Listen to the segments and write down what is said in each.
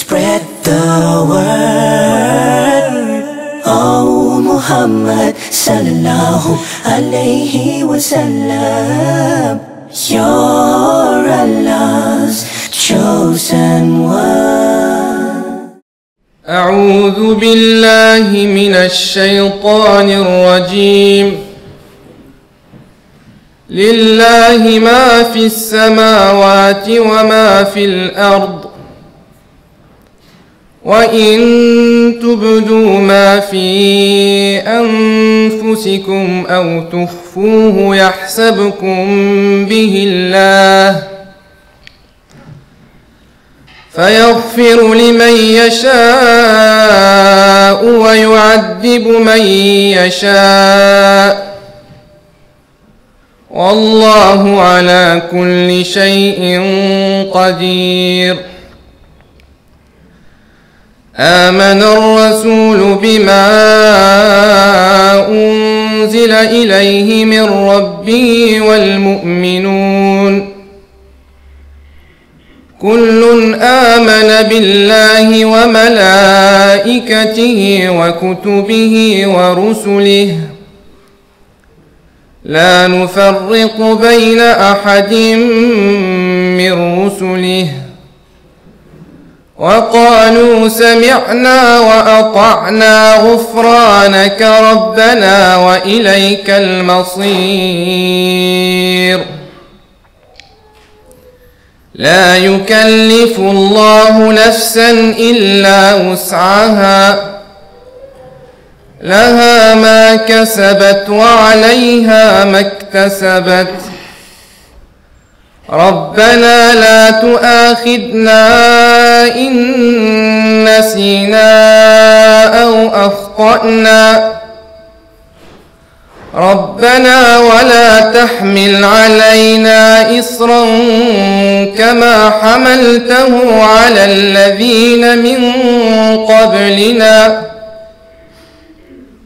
spread the word. Oh Muhammad sallallahu alayhi wa sallam, you're Allah's chosen one. أعوذ بالله من الشيطان الرجيم. لله ما في السماوات وما في الأرض، وإن تبدوا ما في أنفسكم أو تخفوه يحسبكم به الله فيغفر لمن يشاء ويعذب من يشاء، والله على كل شيء قدير. آمن الرسول بما أنزل إليه من ربه والمؤمنون كل آمن بالله وملائكته وكتبه ورسله لا نفرق بين أحد من رسله، وقالوا سمعنا وأطعنا غفرانك ربنا وإليك المصير. لا يكلف الله نفسا إلا وسعها، لها ما كسبت وعليها ما اكتسبت. ربنا لا تؤاخذنا إن نسينا أو أخطأنا، ربنا ولا تحمل علينا إصرا كما حملته على الذين من قبلنا،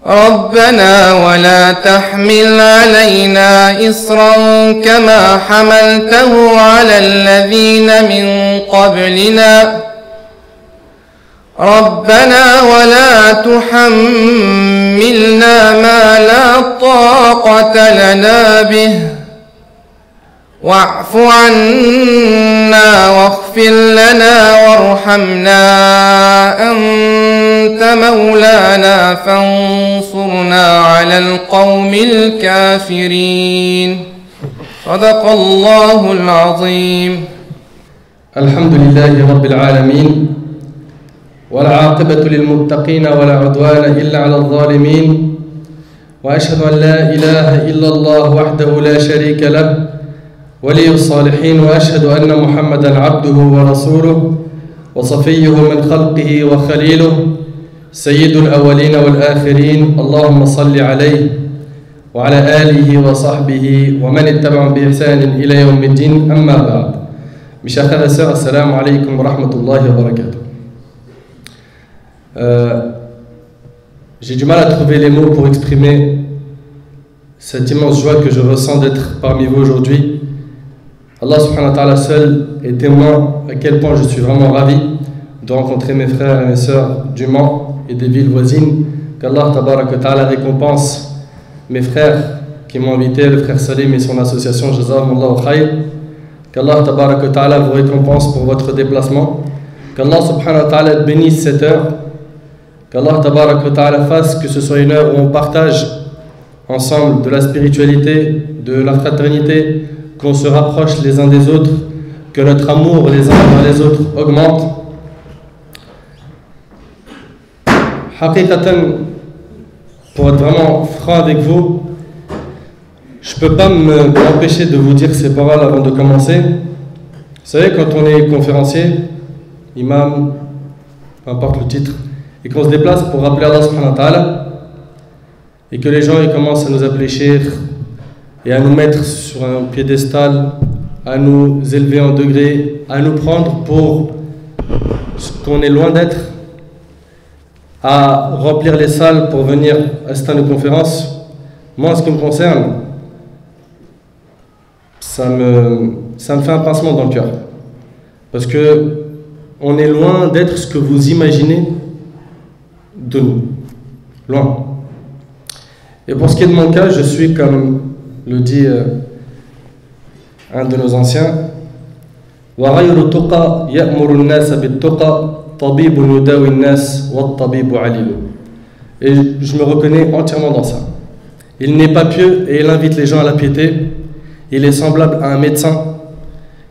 ربنا ولا تحمل علينا إصرا كما حملته على الذين من قبلنا، ربنا ولا تحملنا ما لا طاقة لنا به، واعف عنا واغفر لنا وارحمنا أنت مولانا فانصرنا على القوم الكافرين. صدق الله العظيم. الحمد لله رب العالمين، والعاقبة للمتقين ولا عدوان إلا على الظالمين، وأشهد أن لا إله إلا الله وحده لا شريك له ولي الصالحين، وأشهد أن محمدًا عبده ورسوله وصفيه من خلقه وخليله سيد الأولين والآخرين. اللهم صل عليه وعلى آله وصحبه ومن اتبعهم بإحسان إلى يوم الدين. أما بعد، mes chers frères et sœurs, assalamu alaikum wa rahmatullahi wa barakatuh. J'ai du mal à trouver les mots pour exprimer cette immense joie que je ressens d'être parmi vous aujourd'hui. Allah subhanahu wa ta'ala seul est témoin à quel point je suis vraiment ravi de rencontrer mes frères et mes sœurs du Mans et des villes voisines. Qu'Allah tabarak wa ta'ala récompense mes frères qui m'ont invité, le frère Salim et son association Jazakumullahu Khayr. Qu'Allah tabarak wa ta'ala vous récompense pour votre déplacement. Qu'Allah subhanahu wa ta'ala bénisse cette heure. Qu'Allah tabarak wa ta'ala fasse que ce soit une heure où on partage ensemble de la spiritualité, de la fraternité, qu'on se rapproche les uns des autres, que notre amour les uns envers les autres augmente. Haqiqatan, pour être vraiment franc avec vous, je ne peux pas m'empêcher de vous dire ces paroles avant de commencer. Vous savez, quand on est conférencier, imam, peu importe le titre, et qu'on se déplace pour rappeler Allah subhanahu wa ta'ala, et que les gens ils commencent à nous appeler cheikh et à nous mettre sur un piédestal, à nous élever en degré, à nous prendre pour ce qu'on est loin d'être, à remplir les salles pour venir assister à nos conférences. Moi, en ce qui me concerne, ça me fait un pincement dans le cœur. Parce que on est loin d'être ce que vous imaginez de nous. Loin. Et pour ce qui est de mon cas, je suis, comme le dit un de nos anciens, وَغَيْرُ تُقَى يَأْمُرُ النَّاسَ بِالتُّقَى طَبِيبٌ يُدَاوِي النَّاسِ وَالطَّبِيبُ عَلِيلٌ. Et je me reconnais entièrement dans ça. Il n'est pas pieux et il invite les gens à la piété. Il est semblable à un médecin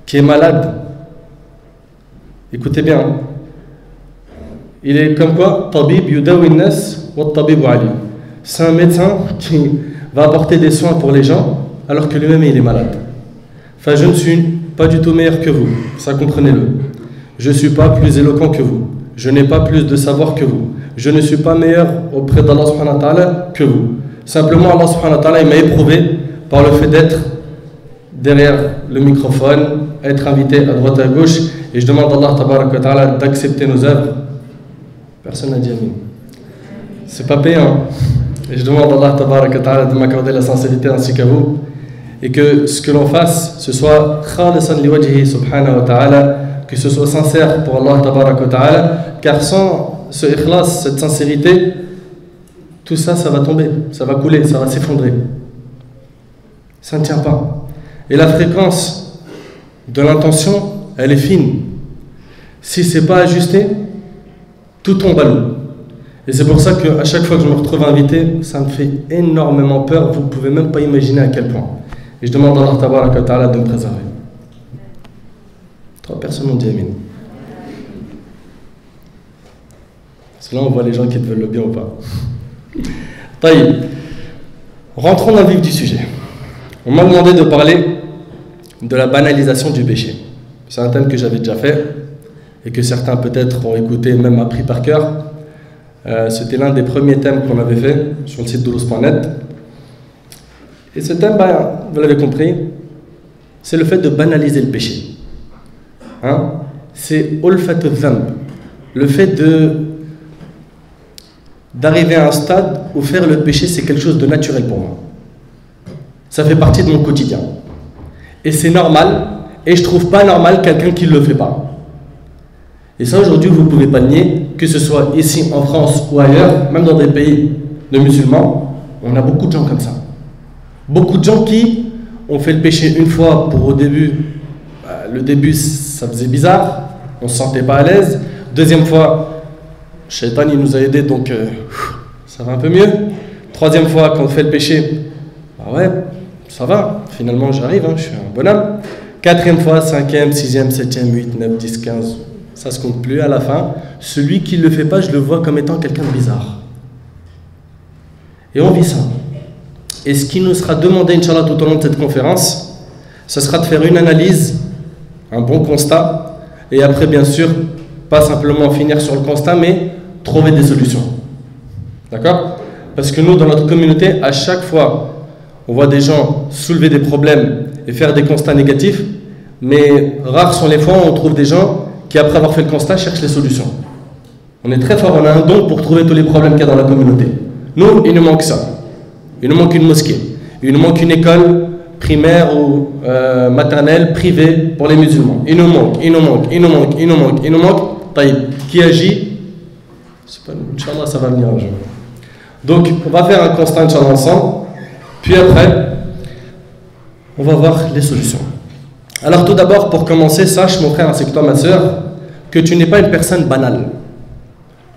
qui est malade. Écoutez bien. Il est comme quoi Tabib yudawi nas wa tabibu ali. C'est un médecin qui va apporter des soins pour les gens alors que lui-même il est malade. Enfin, je ne suis pas du tout meilleur que vous, ça comprenez-le. Je ne suis pas plus éloquent que vous. Je n'ai pas plus de savoir que vous. Je ne suis pas meilleur auprès d'Allah subhanahu wa ta'ala que vous. Simplement, Allah subhanahu wa ta'ala m'a éprouvé par le fait d'être derrière le microphone, être invité à droite et à gauche, et je demande à Allah tabaraka wa ta'ala d'accepter nos œuvres. Personne n'a dit amin. C'est pas payant. Et je demande à Allah tabaraka wa ta'ala de m'accorder la sincérité ainsi qu'à vous, et que ce que l'on fasse, ce soit khalisan liwajhi subhanahu wa ta'ala, que ce soit sincère pour Allah tabaraka wa ta'ala, car sans ce ikhlas, cette sincérité, tout ça, ça va tomber, ça va couler, ça va s'effondrer. Ça ne tient pas. Et la fréquence de l'intention, elle est fine. Si ce n'est pas ajusté, tout tombe à l'eau. Et c'est pour ça qu'à chaque fois que je me retrouve invité, ça me fait énormément peur. Vous ne pouvez même pas imaginer à quel point. Et je demande à Allah tabaraka wa ta'ala de me préserver. 3 personnes m'ont dit amin. Parce que là, on voit les gens qui te veulent le bien ou pas. Taïb. Rentrons dans le vif du sujet. On m'a demandé de parler de la banalisation du péché. C'est un thème que j'avais déjà fait et que certains peut-être ont écouté, même appris par cœur. C'était l'un des premiers thèmes qu'on avait fait sur le site doulouse.net. Et ce thème, vous l'avez compris, c'est le fait de banaliser le péché. Hein? C'est ulfat al-dhanb, le fait d'arriver à un stade où faire le péché, c'est quelque chose de naturel pour moi. Ça fait partie de mon quotidien. Et c'est normal, et je ne trouve pas normal quelqu'un qui ne le fait pas. Et ça, aujourd'hui, vous ne pouvez pas le nier, que ce soit ici en France ou ailleurs, même dans des pays de musulmans, on a beaucoup de gens comme ça. Beaucoup de gens qui ont fait le péché une fois pour au début, le début ça faisait bizarre, on ne se sentait pas à l'aise. Deuxième fois, Shaitan il nous a aidés, donc ça va un peu mieux. Troisième fois, quand on fait le péché, ouais, ça va, finalement j'arrive, je suis un bonhomme. Quatrième fois, 5e, 6e, 7e, 8, 9, 10, 15, ça se compte plus à la fin. Celui qui ne le fait pas, je le vois comme étant quelqu'un de bizarre. Et on vit ça. Et ce qui nous sera demandé, Inch'Allah, tout au long de cette conférence, ce sera de faire une analyse, un bon constat, et après, bien sûr, pas simplement finir sur le constat, mais trouver des solutions. D'accord? Parce que nous, dans notre communauté, à chaque fois, on voit des gens soulever des problèmes et faire des constats négatifs, mais rares sont les fois où on trouve des gens qui, après avoir fait le constat, cherchent les solutions. On est très fort, on a un don pour trouver tous les problèmes qu'il y a dans la communauté. Nous, il nous manque ça. Il nous manque une mosquée. Il nous manque une école primaire ou maternelle privée pour les musulmans. Il nous manque. Taïb. Qui agit? Inch'Allah, ça va venir un jour. Donc, on va faire un constat, Inch'Allah, ensemble. Puis après, on va voir les solutions. Alors, tout d'abord, pour commencer, sache, mon frère, ainsi que toi, ma soeur, que tu n'es pas une personne banale.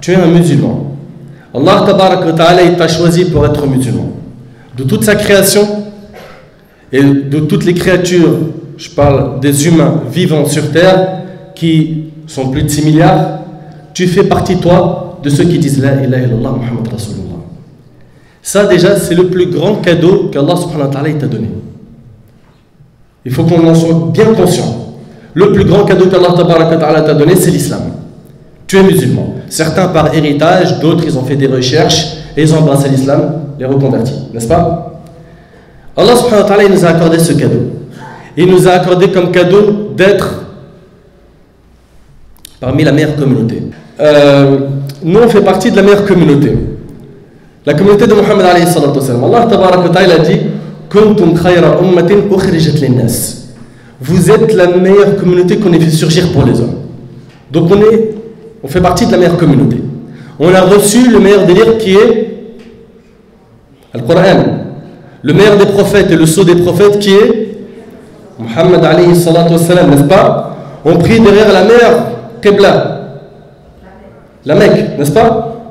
Tu es un musulman. Allah tabarak wa ta'ala, il t'a choisi pour être musulman. De toute sa création et de toutes les créatures, je parle des humains vivants sur terre, qui sont plus de 6 milliards, tu fais partie, toi, de ceux qui disent La ilaha illallah Muhammad Rasulullah. Ça, déjà, c'est le plus grand cadeau qu'Allah subhanahu wa ta'ala t'a donné. Il faut qu'on en soit bien conscient. Le plus grand cadeau qu'Allah t'a donné, c'est l'islam. Tu es musulman. Certains par héritage, d'autres ils ont fait des recherches et ils ont embrassé l'islam, les reconvertis, n'est-ce pas? Allah subhanahu wa ta'ala nous a accordé ce cadeau. Il nous a accordé comme cadeau d'être parmi la meilleure communauté. Nous on fait partie de la meilleure communauté. La communauté de Muhammad alayhi salatu wa sallam. Allah tabaraka wa ta'ala a dit Kuntum khayra ummatin ukhrijat linnas. Vous êtes la meilleure communauté qu'on ait fait surgir pour les hommes. Donc on fait partie de la meilleure communauté. On a reçu le meilleur des livres qui est le Coran. Le meilleur des prophètes et le sceau des prophètes qui est Muhammad alayhi salatu wassalam, n'est-ce pas? On prie derrière la meilleure Qibla, la Mecque, n'est-ce pas?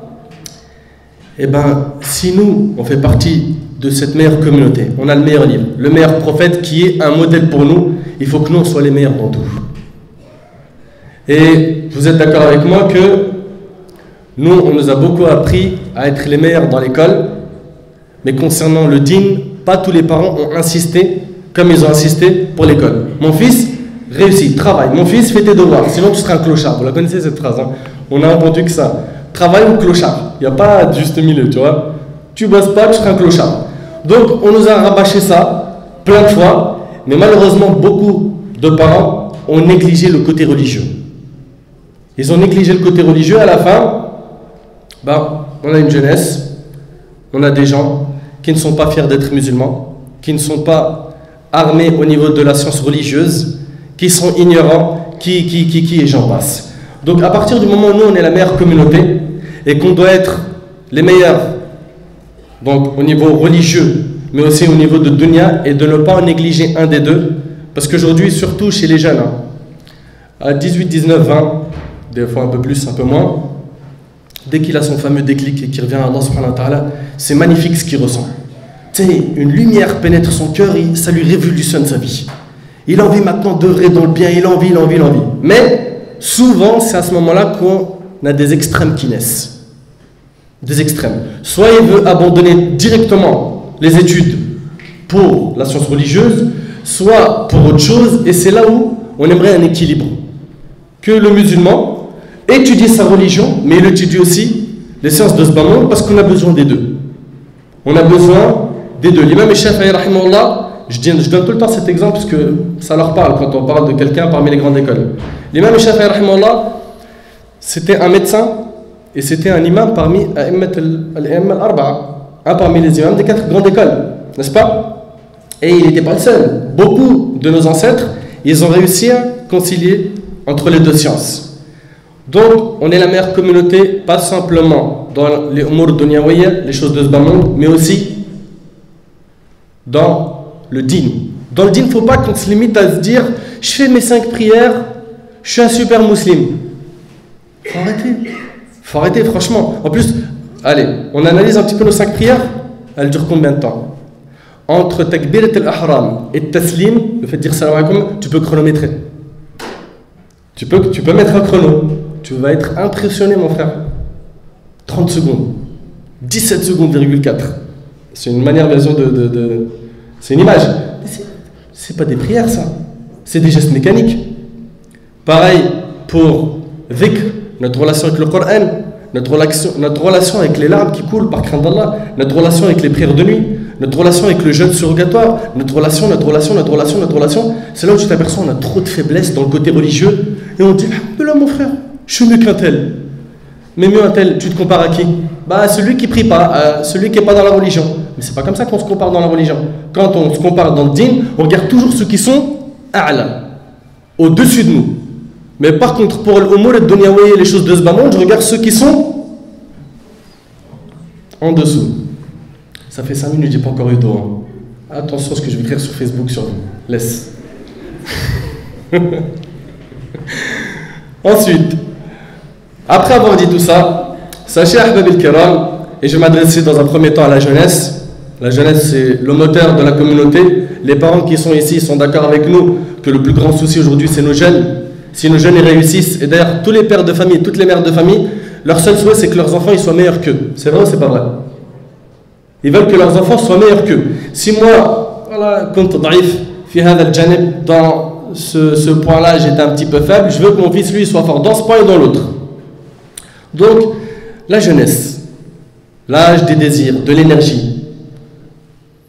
Eh bien, si nous, on fait partie de cette meilleure communauté, on a le meilleur livre, le meilleur prophète qui est un modèle pour nous, il faut que nous, on soit les meilleurs dans tout. Et vous êtes d'accord avec moi que nous, on nous a beaucoup appris à être les meilleurs dans l'école, mais concernant le dîn, pas tous les parents ont insisté comme ils ont insisté pour l'école. Mon fils réussit, travaille. Mon fils fait tes devoirs, sinon tu seras un clochard. Vous la connaissez cette phrase, hein? On a entendu que ça. Travail ou clochard. Il n'y a pas de juste milieu, tu vois. Tu bosses pas, tu seras un clochard. Donc on nous a rabâché ça plein de fois, mais malheureusement beaucoup de parents ont négligé le côté religieux. Ils ont négligé le côté religieux. À la fin, on a une jeunesse, on a des gens qui ne sont pas fiers d'être musulmans, qui ne sont pas armés au niveau de la science religieuse, qui sont ignorants, et j'en passe. Donc à partir du moment où nous on est la meilleure communauté et qu'on doit être les meilleurs, donc au niveau religieux, mais aussi au niveau de dunya, et de ne pas en négliger un des deux, parce qu'aujourd'hui, surtout chez les jeunes, hein, à 18, 19, 20, des fois un peu plus, un peu moins, dès qu'il a son fameux déclic et qu'il revient à Allah subhanahu wa ta'ala, c'est magnifique ce qu'il ressent. Tu sais, une lumière pénètre son cœur et ça lui révolutionne sa vie. Il a envie maintenant d'œuvrer dans le bien, il a envie. Mais souvent, c'est à ce moment-là qu'on a des extrêmes qui naissent. Des extrêmes. Soit il veut abandonner directement les études pour la science religieuse, soit pour autre chose, et c'est là où on aimerait un équilibre. Que le musulman étudie sa religion, mais il étudie aussi les sciences de ce bas monde, parce qu'on a besoin des deux. On a besoin des deux. L'imam Shafi'i, rahimahullah, je donne tout le temps cet exemple parce que ça leur parle quand on parle de quelqu'un parmi les grandes écoles. L'imam Shafi'i, rahimahullah, c'était un médecin et c'était un imam parmi un parmi les imams des 4 grandes écoles, n'est-ce pas? Et il n'était pas le seul. Beaucoup de nos ancêtres, ils ont réussi à concilier entre les deux sciences. Donc, on est la meilleure communauté, pas simplement dans les umur dunyawiyya, les choses de ce bas monde, mais aussi dans le dîn. Dans le dîn, il ne faut pas qu'on se limite à se dire « je fais mes 5 prières, je suis un super musulman ». Il faut arrêter, franchement. En plus, allez, on analyse un petit peu nos 5 prières, elles durent combien de temps? Entre takbirat al-ahram et taslim, le fait de dire salam alaikum, tu peux chronométrer. Tu peux mettre un chrono. Tu vas être impressionné, mon frère. 30 secondes. 17 secondes,4. C'est une manière version c'est une image. C'est pas des prières, ça. C'est des gestes mécaniques. Pareil pour dhikr, notre relation avec le Coran, notre relation avec les larmes qui coulent par crainte d'Allah, notre relation avec les prières de nuit, notre relation avec le jeûne surrogatoire, notre relation. C'est là où tu t'aperçois, on a trop de faiblesse dans le côté religieux et on dit, alhamdoulilah mon frère, je suis mieux qu'un tel. Mais mieux un tel, tu te compares à qui? Celui qui prie pas, celui qui n'est pas dans la religion. Mais c'est pas comme ça qu'on se compare dans la religion. Quand on se compare dans le dîn, on regarde toujours ceux qui sont a'la, au-dessus de nous. Mais par contre, pour l'umur et dunyawi, les choses de ce bas monde, je regarde ceux qui sont en dessous. Ça fait 5 minutes, j'ai pas encore eu d'eau. Hein. Attention à ce que je vais écrire sur Facebook sur vous. Laisse. Ensuite, après avoir dit tout ça, sachez, ahbab al-kiram, et je vais m'adresser dans un premier temps à la jeunesse. La jeunesse, c'est le moteur de la communauté. Les parents qui sont ici sont d'accord avec nous que le plus grand souci aujourd'hui, c'est nos jeunes. Si nos jeunes y réussissent, et d'ailleurs tous les pères de famille, toutes les mères de famille, leur seul souhait, c'est que leurs enfants ils soient meilleurs qu'eux. C'est vrai ou c'est pas vrai? Ils veulent que leurs enfants soient meilleurs qu'eux. Si moi, voilà, dans ce point-là, j'étais un petit peu faible, je veux que mon fils, lui, soit fort dans ce point et dans l'autre. Donc, la jeunesse, l'âge des désirs, de l'énergie,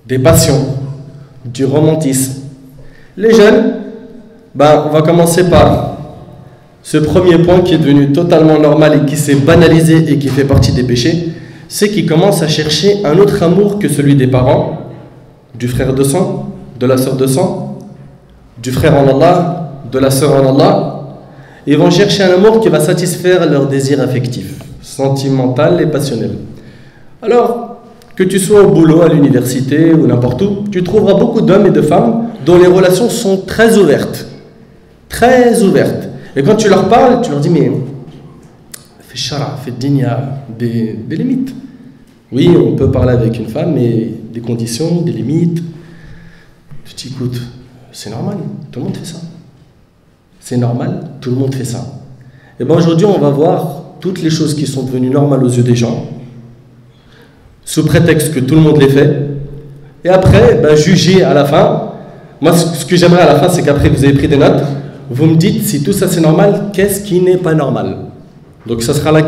des passions, du romantisme. Les jeunes, on va commencer par ce premier point qui est devenu totalement normal et qui s'est banalisé et qui fait partie des péchés, c'est qu'ils commencent à chercher un autre amour que celui des parents, du frère de sang, de la sœur de sang, du frère en Allah, de la sœur en Allah, Ils vont chercher un amour qui va satisfaire leurs désirs affectifs, sentimental et passionnel. Alors, que tu sois au boulot, à l'université ou n'importe où, tu trouveras beaucoup d'hommes et de femmes dont les relations sont très ouvertes. Très ouvertes. Et quand tu leur parles, tu leur dis, mais fais shara, fais dinya, des limites. Oui, on peut parler avec une femme, mais des conditions, des limites. Tu dis, écoute, c'est normal, tout le monde fait ça. C'est normal, tout le monde fait ça. Et bien aujourd'hui, on va voir toutes les choses qui sont devenues normales aux yeux des gens, sous prétexte que tout le monde les fait. Et après, juger à la fin. Moi, ce que j'aimerais à la fin, c'est qu'après vous avez pris des notes, vous me dites si tout ça c'est normal, qu'est-ce qui n'est pas normal. Donc ça sera la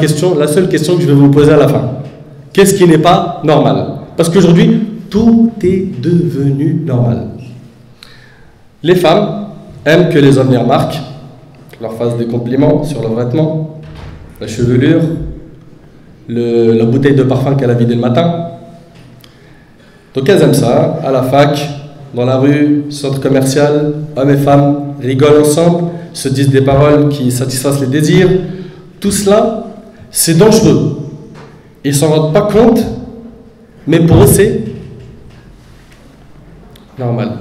seule question que je vais vous poser à la fin. Qu'est-ce qui n'est pas normal? Parce qu'aujourd'hui, tout est devenu normal. Les femmes aiment que les hommes les remarquent, leur fassent des compliments sur leurs vêtements, la chevelure, la bouteille de parfum qu'elle a vidée le matin. Donc elles aiment ça, à la fac, dans la rue, centre commercial, hommes et femmes rigolent ensemble, se disent des paroles qui satisfassent les désirs. Tout cela, c'est dangereux. Ils ne s'en rendent pas compte, mais pour eux, c'est normal.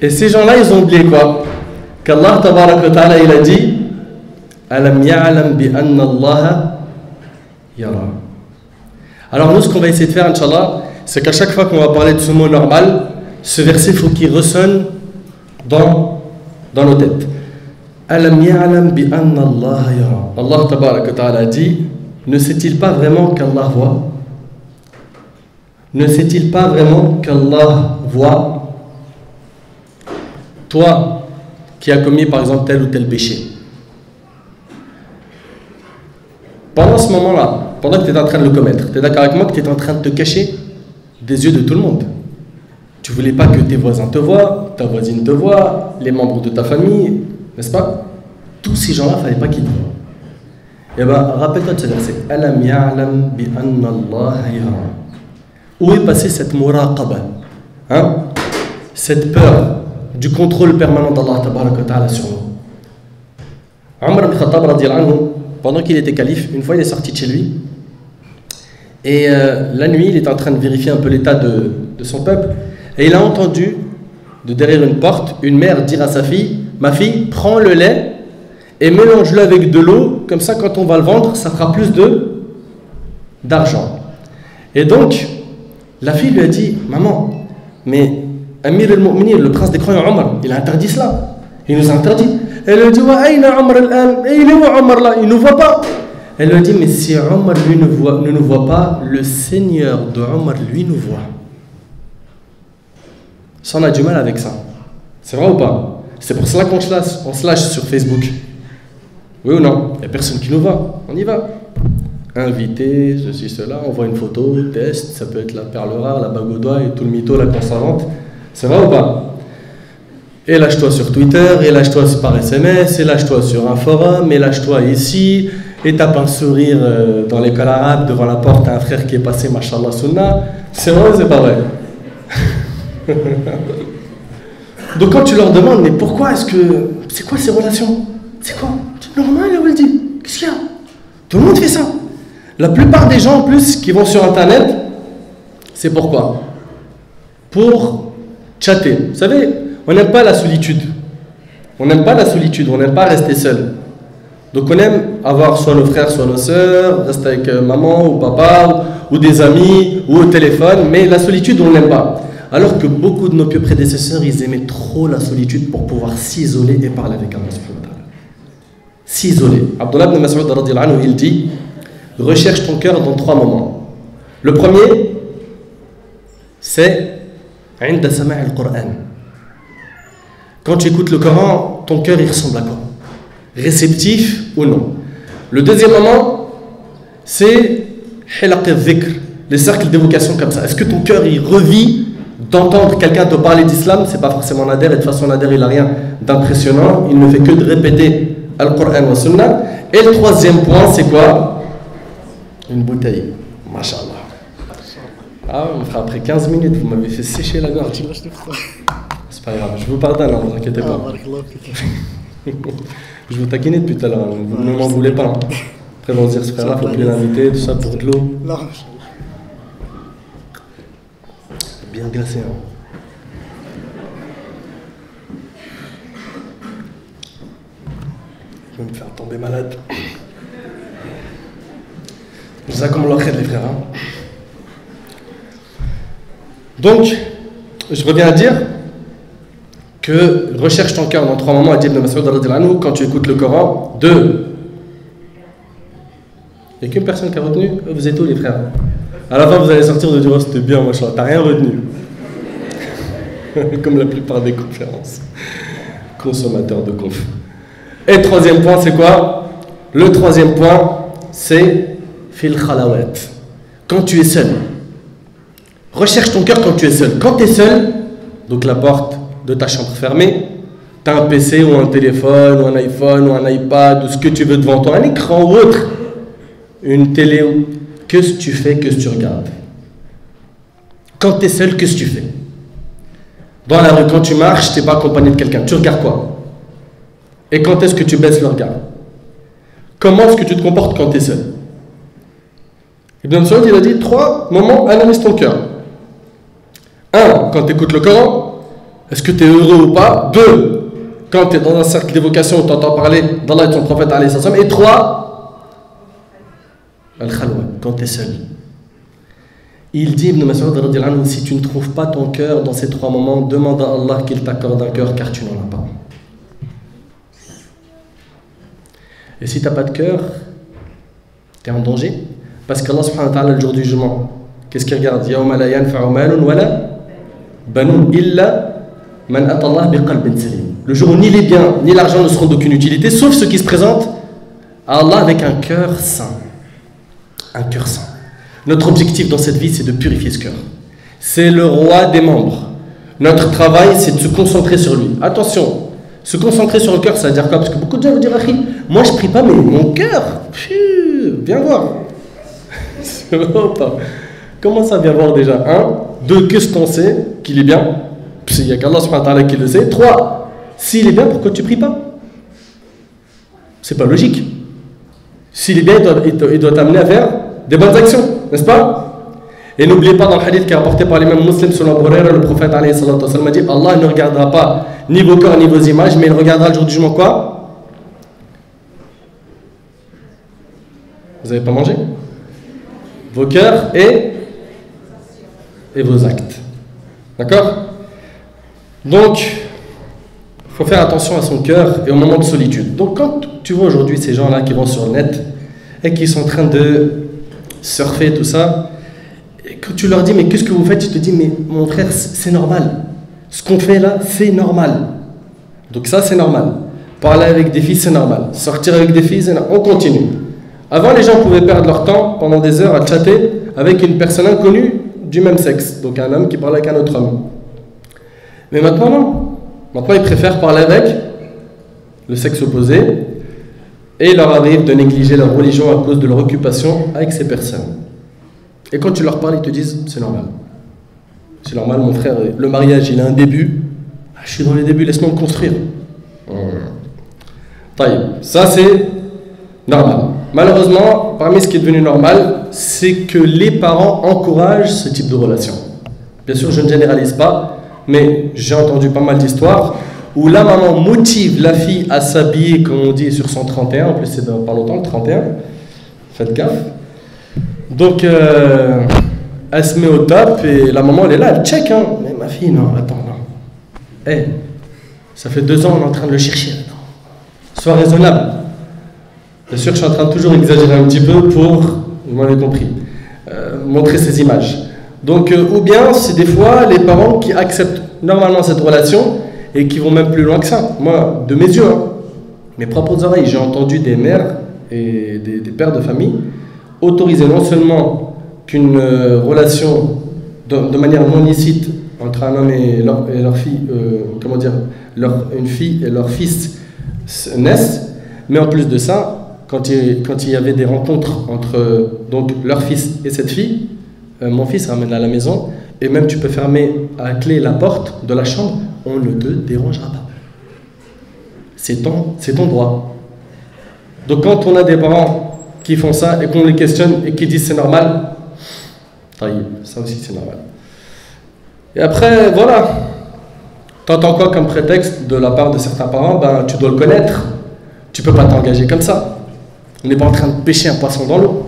Et ces gens-là, ils ont oublié quoi? Qu'Allah tabarak wa ta'ala, il a dit Alam ya'lam bi anna Allah yara. Alors nous, ce qu'on va essayer de faire, Inch'Allah, c'est qu'à chaque fois qu'on va parler de ce mot normal, ce verset, il faut qu'il ressonne dans nos têtes. Alam ya'lam bi anna Allah yara. Allah tabarak wa ta'ala dit, ne sait-il pas vraiment qu'Allah voit? Ne sait-il pas vraiment qu'Allah voit? Toi, qui as commis par exemple tel ou tel péché, pendant ce moment-là, pendant que tu es en train de le commettre, tu es d'accord avec moi que tu es en train de te cacher des yeux de tout le monde. Tu ne voulais pas que tes voisins te voient, ta voisine te voit, les membres de ta famille, n'est-ce pas? Tous ces gens-là, il ne fallait pas qu'ils te voient. Eh bien, rappelle-toi de ce verset. Alam ya'lam bi anna Allah yara. Où est passée cette muraqaba, hein? Cette peur du contrôle permanent d'Allah tabaraka wa ta'ala sur nous. Omar ibn Khattab radiyallahu anhu, pendant qu'il était calife, une fois il est sorti de chez lui et la nuit il est en train de vérifier un peu l'état de son peuple et il a entendu de derrière une porte une mère dire à sa fille, ma fille, prends le lait et mélange-le avec de l'eau, comme ça quand on va le vendre ça fera plus d'argent. Et donc la fille lui a dit, maman, mais Amir al-Mu'minin, le prince des croyants Omar, il a interdit cela. Il nous a interdit. Elle lui a dit, Aïna Omar al-An, et il est où Omar là? Il ne nous voit pas. Elle lui a dit, mais si Omar lui ne nous voit pas, le Seigneur de Omar lui nous voit. Ça, on a du mal avec ça. C'est vrai ou pas? C'est pour cela qu'on se lâche sur Facebook. Oui ou non? Il n'y a personne qui nous voit. On y va. Invité, ceci, cela, on voit une photo, test, ça peut être la perle rare, la bague au doigt et tout le mytho là qu'on s'invente. C'est vrai ou pas? Et lâche-toi sur Twitter, et lâche-toi par SMS, et lâche-toi sur un forum, et lâche-toi ici, et tape un sourire dans l'école arabe devant la porte à un frère qui est passé, mashallah sunnah. C'est vrai ou c'est pas vrai? Donc quand tu leur demandes, mais pourquoi est-ce que... C'est quoi ces relations? C'est quoi? C'est normal, elle dit. Qu'est-ce qu'il y a? Tout le monde fait ça. La plupart des gens en plus qui vont sur internet, c'est pourquoi? Pour chatter. Vous savez, on n'aime pas la solitude. On n'aime pas la solitude, on n'aime pas rester seul. Donc on aime avoir soit nos frères, soit nos sœurs, rester avec maman ou papa, ou des amis, ou au téléphone, mais la solitude, on n'aime pas. Alors que beaucoup de nos pieux prédécesseurs, ils aimaient trop la solitude pour pouvoir s'isoler et parler avec Allah subhanahu wa ta'ala. S'isoler. Abdullah ibn Mas'ud radiyallahu anhu, il dit, recherche ton cœur dans 3 moments. Le premier, c'est عند سماع القرآن. Quand tu écoutes le Coran, ton cœur il ressemble à quoi? Réceptif ou non? Le deuxième moment, c'est hilaq al-dhikr, les cercles d'évocation comme ça. Est-ce que ton cœur il revit d'entendre quelqu'un te parler d'islam? C'est pas forcément Nader, et de toute façon Nader il n'a rien d'impressionnant, il ne fait que de répéter Al-Qur'an wa Sunnah. Et le troisième point, c'est quoi? Une bouteille. Masha'Allah. Ah, mon frère, après 15 minutes, vous m'avez fait sécher la gorge. C'est pas grave, je vous pardonne, ne vous inquiétez pas. Je vous taquinais depuis tout à l'heure, vous ne m'en voulez pas. Après, on va se dire, ce frère-là, il faut plus l'inviter, tout ça pour de l'eau. Bien glacé, hein. Je vais me faire tomber malade. Je sais comment l'entraide, les frères. Hein. Donc, je reviens à dire que recherche ton cœur dans 3 moments, a dit Ibn Mas'ud radhiyallahu anhu, quand tu écoutes le Coran. 2. Il n'y a qu'une personne qui a retenu. Vous êtes où, les frères? À la fin, vous allez sortir de dire, oh, c'était bien, machin. T'as rien retenu. Comme la plupart des conférences. Consommateurs de conf. Et 3e point, c'est quoi? Le 3e point, c'est fil khalawat. Quand tu es seul. Recherche ton cœur quand tu es seul. Quand tu es seul, donc la porte de ta chambre fermée, tu as un PC ou un téléphone ou un iPhone ou un iPad ou ce que tu veux devant toi, un écran ou autre, une télé, qu'est-ce que tu fais, qu'est-ce que tu regardes? Quand tu es seul, qu'est-ce que tu fais? Dans la rue, quand tu marches, tu n'es pas accompagné de quelqu'un, tu regardes quoi? Et quand est-ce que tu baisses le regard? Comment est-ce que tu te comportes quand tu es seul? Ibn Mas'ud, il a dit 3 moments, analyse ton cœur. 1. Quand tu écoutes le Coran, est-ce que tu es heureux ou pas? 2. Quand tu es dans un cercle d'évocation où tu entends parler d'Allah et de son prophète. Et 3. Al-Khalwa, quand tu es seul. Il dit, Ibn Mas'ud, si tu ne trouves pas ton cœur dans ces 3 moments, demande à Allah qu'il t'accorde un cœur car tu n'en as pas. Et si tu n'as pas de cœur, tu es en danger. Parce qu'Allah subhanahu wa ta'ala, le jour du jugement, qu'est-ce qu'il regarde? Yawma la yanfa'u malun wala banun illa man ata Allah biqalbin salim. Le jour où ni les biens ni l'argent ne seront d'aucune utilité, sauf ceux qui se présentent à Allah avec un cœur saint. Un cœur saint. Notre objectif dans cette vie, c'est de purifier ce cœur. C'est le roi des membres. Notre travail, c'est de se concentrer sur lui. Attention, se concentrer sur le cœur, ça veut dire quoi? Parce que beaucoup de gens vont dire, moi je prie pas, mais mon cœur, viens voir. Comment ça, viens voir déjà? 1. 2. Qu'est-ce qu'on sait qu'il est bien? Il n'y a qu'Allah subhanahu wa ta'ala qui le sait. 3. S'il est bien, pourquoi tu pries pas? C'est pas logique. S'il est bien, il doit t'amener à faire des bonnes actions, n'est-ce pas? Et n'oubliez pas dans le hadith qui est rapporté par l'imam muslim selon Abu Hurayra, le prophète alayhi salatu wa sallam a dit, Allah ne regardera pas ni vos cœurs ni vos images, mais il regardera le jour du jugement quoi? Vous n'avez pas mangé? Vos cœurs et vos actes. D'accord? Donc, il faut faire attention à son cœur et au moment de solitude. Donc, quand tu vois aujourd'hui ces gens-là qui vont sur le net et qui sont en train de surfer, tout ça, et que tu leur dis, mais qu'est-ce que vous faites? Tu te dis, mais mon frère, c'est normal. Ce qu'on fait là, c'est normal. Donc, ça, c'est normal. Parler avec des filles, c'est normal. Sortir avec des filles, c'est normal. On continue. Avant, les gens pouvaient perdre leur temps pendant des heures à chatter avec une personne inconnue du même sexe. Donc un homme qui parle avec un autre homme. Mais maintenant, non. Maintenant, ils préfèrent parler avec le sexe opposé. Et il leur arrive de négliger leur religion à cause de leur occupation avec ces personnes. Et quand tu leur parles, ils te disent, c'est normal. C'est normal, mon frère, le mariage, il a un début. Ah, je suis dans les débuts, laisse-moi me construire. Ça, c'est normal. Malheureusement, parmi ce qui est devenu normal, c'est que les parents encouragent ce type de relation. Bien sûr, je ne généralise pas, mais j'ai entendu pas mal d'histoires où la maman motive la fille à s'habiller, comme on dit, sur son 31, en plus c'est dans pas longtemps, le 31, faites gaffe. Donc, elle se met au top et la maman, elle est là, elle check, hein. Mais ma fille, non, attends, non. Hey, ça fait 2 ans, on est en train de le chercher. Non. Sois raisonnable. Bien sûr, je suis en train de toujours exagérer un petit peu pour, vous m'avez compris, montrer ces images. Donc, ou bien, c'est des fois les parents qui acceptent normalement cette relation et qui vont même plus loin que ça. Moi, de mes yeux, hein, mes propres oreilles, j'ai entendu des mères et des pères de famille autoriser non seulement qu'une relation de manière non licite entre un homme et leur fille, comment dire, une fille et leur fils naissent, mais en plus de ça, quand il y avait des rencontres entre donc leur fils et cette fille, mon fils ramène à la maison, et même tu peux fermer à clé la porte de la chambre, on ne te dérangera pas. C'est ton droit. Donc quand on a des parents qui font ça et qu'on les questionne et qui disent c'est normal, ça aussi c'est normal. Et après, voilà, t'entends quoi comme prétexte de la part de certains parents? Ben, tu dois le connaître, tu peux pas t'engager comme ça. On n'est pas en train de pêcher un poisson dans l'eau.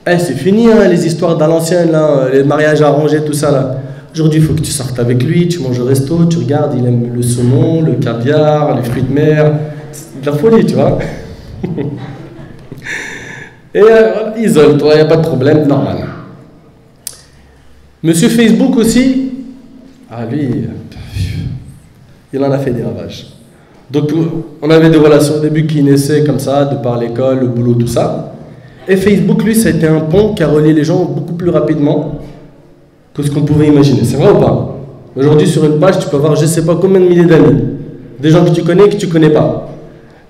Eh, c'est fini, hein, les histoires d'à l'ancienne, les mariages arrangés, tout ça là. Aujourd'hui, il faut que tu sortes avec lui, tu manges au resto, tu regardes, il aime le saumon, le caviar, les fruits de mer. C'est de la folie, tu vois. Et isole-toi, il n'y a pas de problème, normal. Monsieur Facebook aussi, lui, il en a fait des ravages. Donc, on avait des relations au début qui naissaient comme ça, de par l'école, le boulot, tout ça. Et Facebook, lui, ça a été un pont qui a relié les gens beaucoup plus rapidement que ce qu'on pouvait imaginer. C'est vrai ou pas? Aujourd'hui, sur une page, tu peux avoir je ne sais pas combien de milliers d'amis. Des gens que tu connais et que tu ne connais pas.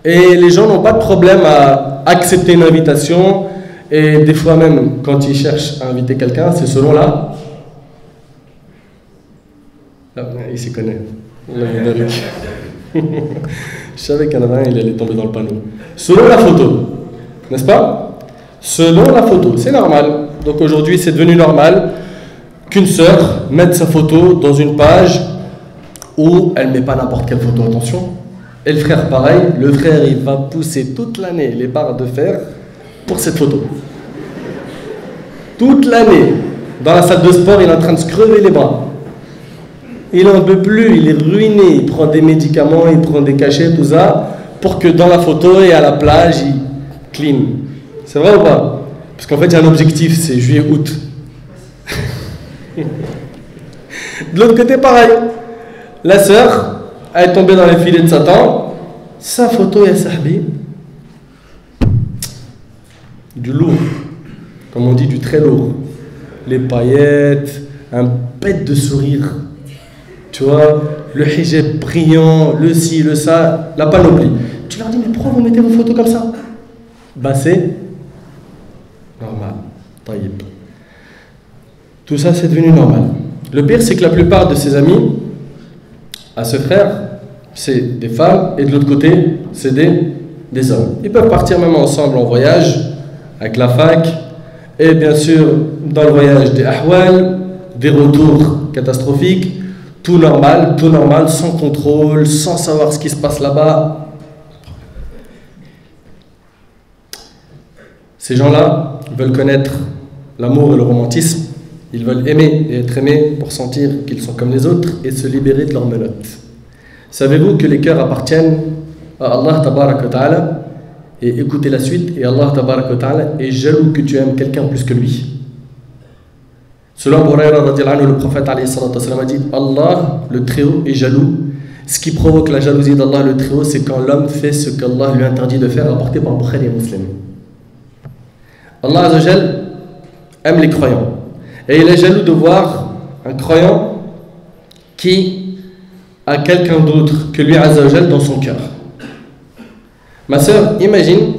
Et les gens n'ont pas de problème à accepter une invitation. Et des fois même, quand ils cherchent à inviter quelqu'un, c'est selon là. Il s'y connaît. Je savais qu'il y en avait un, il allait tomber dans le panneau. Selon la photo, n'est-ce pas? Selon la photo, c'est normal. Donc aujourd'hui, c'est devenu normal qu'une sœur mette sa photo dans une page où elle ne met pas n'importe quelle photo, attention. Et le frère, pareil, le frère, il va pousser toute l'année les barres de fer pour cette photo. Toute l'année, dans la salle de sport, il est en train de se crever les bras. Il n'en peut plus, il est ruiné, il prend des médicaments, il prend des cachets, tout ça, pour que dans la photo et à la plage, il clean. C'est vrai ou pas? Parce qu'en fait, il y a un objectif, c'est juillet-août. De l'autre côté, pareil. La sœur, elle est tombée dans les filets de Satan. Sa photo, ya sahbi. Du lourd. Comme on dit, du très lourd. Les paillettes, un pet de sourire. Tu vois, le hijab brillant, le ci, le ça, la panoplie. Tu leur dis, mais pourquoi vous mettez vos photos comme ça? Bah c'est normal. Taïb. Tout ça, c'est devenu normal. Le pire, c'est que la plupart de ses amis, à ce frère, c'est des femmes, et de l'autre côté, c'est des hommes. Ils peuvent partir même ensemble en voyage, avec la fac, et bien sûr, dans le voyage, des ahwal, des retours catastrophiques, tout normal, sans contrôle, sans savoir ce qui se passe là-bas. Ces gens-là veulent connaître l'amour et le romantisme. Ils veulent aimer et être aimés pour sentir qu'ils sont comme les autres et se libérer de leurs menottes. Savez-vous que les cœurs appartiennent à Allah Tabaraka wa Ta'ala? Et écoutez la suite, et Allah Tabaraka wa Ta'ala est jaloux que tu aimes quelqu'un plus que lui. Selon Abu Hurayra radiyallahu anhu, le prophète alayhi salatu wa sallam a dit, Allah, le Très-Haut, est jaloux. Ce qui provoque la jalousie d'Allah, le Très-Haut, c'est quand l'homme fait ce qu'Allah lui interdit de faire, rapporté par Bukhari et Muslim. Allah Azza wa Jal aime les croyants. Et il est jaloux de voir un croyant qui a quelqu'un d'autre que lui Azza wa Jal dans son cœur. Ma sœur, imagine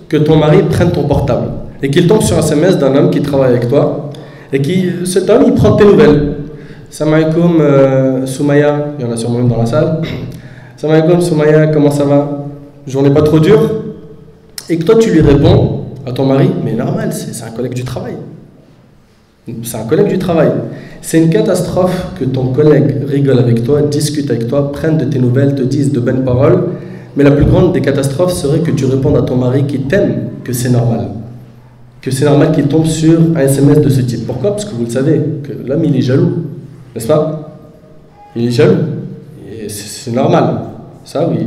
que ton mari prenne ton portable et qu'il tombe sur un SMS d'un homme qui travaille avec toi et cet homme il prend tes nouvelles. Salam alaikum Soumaya, il y en a sûrement une dans la salle. Salam alaikum Soumaya, comment ça va? Journée pas trop dure? Et que toi tu lui réponds à ton mari, mais normal, c'est un collègue du travail. C'est un collègue du travail. C'est une catastrophe que ton collègue rigole avec toi, discute avec toi, prenne de tes nouvelles, te dise de bonnes paroles. Mais la plus grande des catastrophes serait que tu répondes à ton mari qui t'aime que c'est normal. Que c'est normal qu'il tombe sur un SMS de ce type. Pourquoi? Parce que vous le savez, que l'homme il est jaloux. N'est-ce pas? Il est jaloux. C'est normal. Ça oui.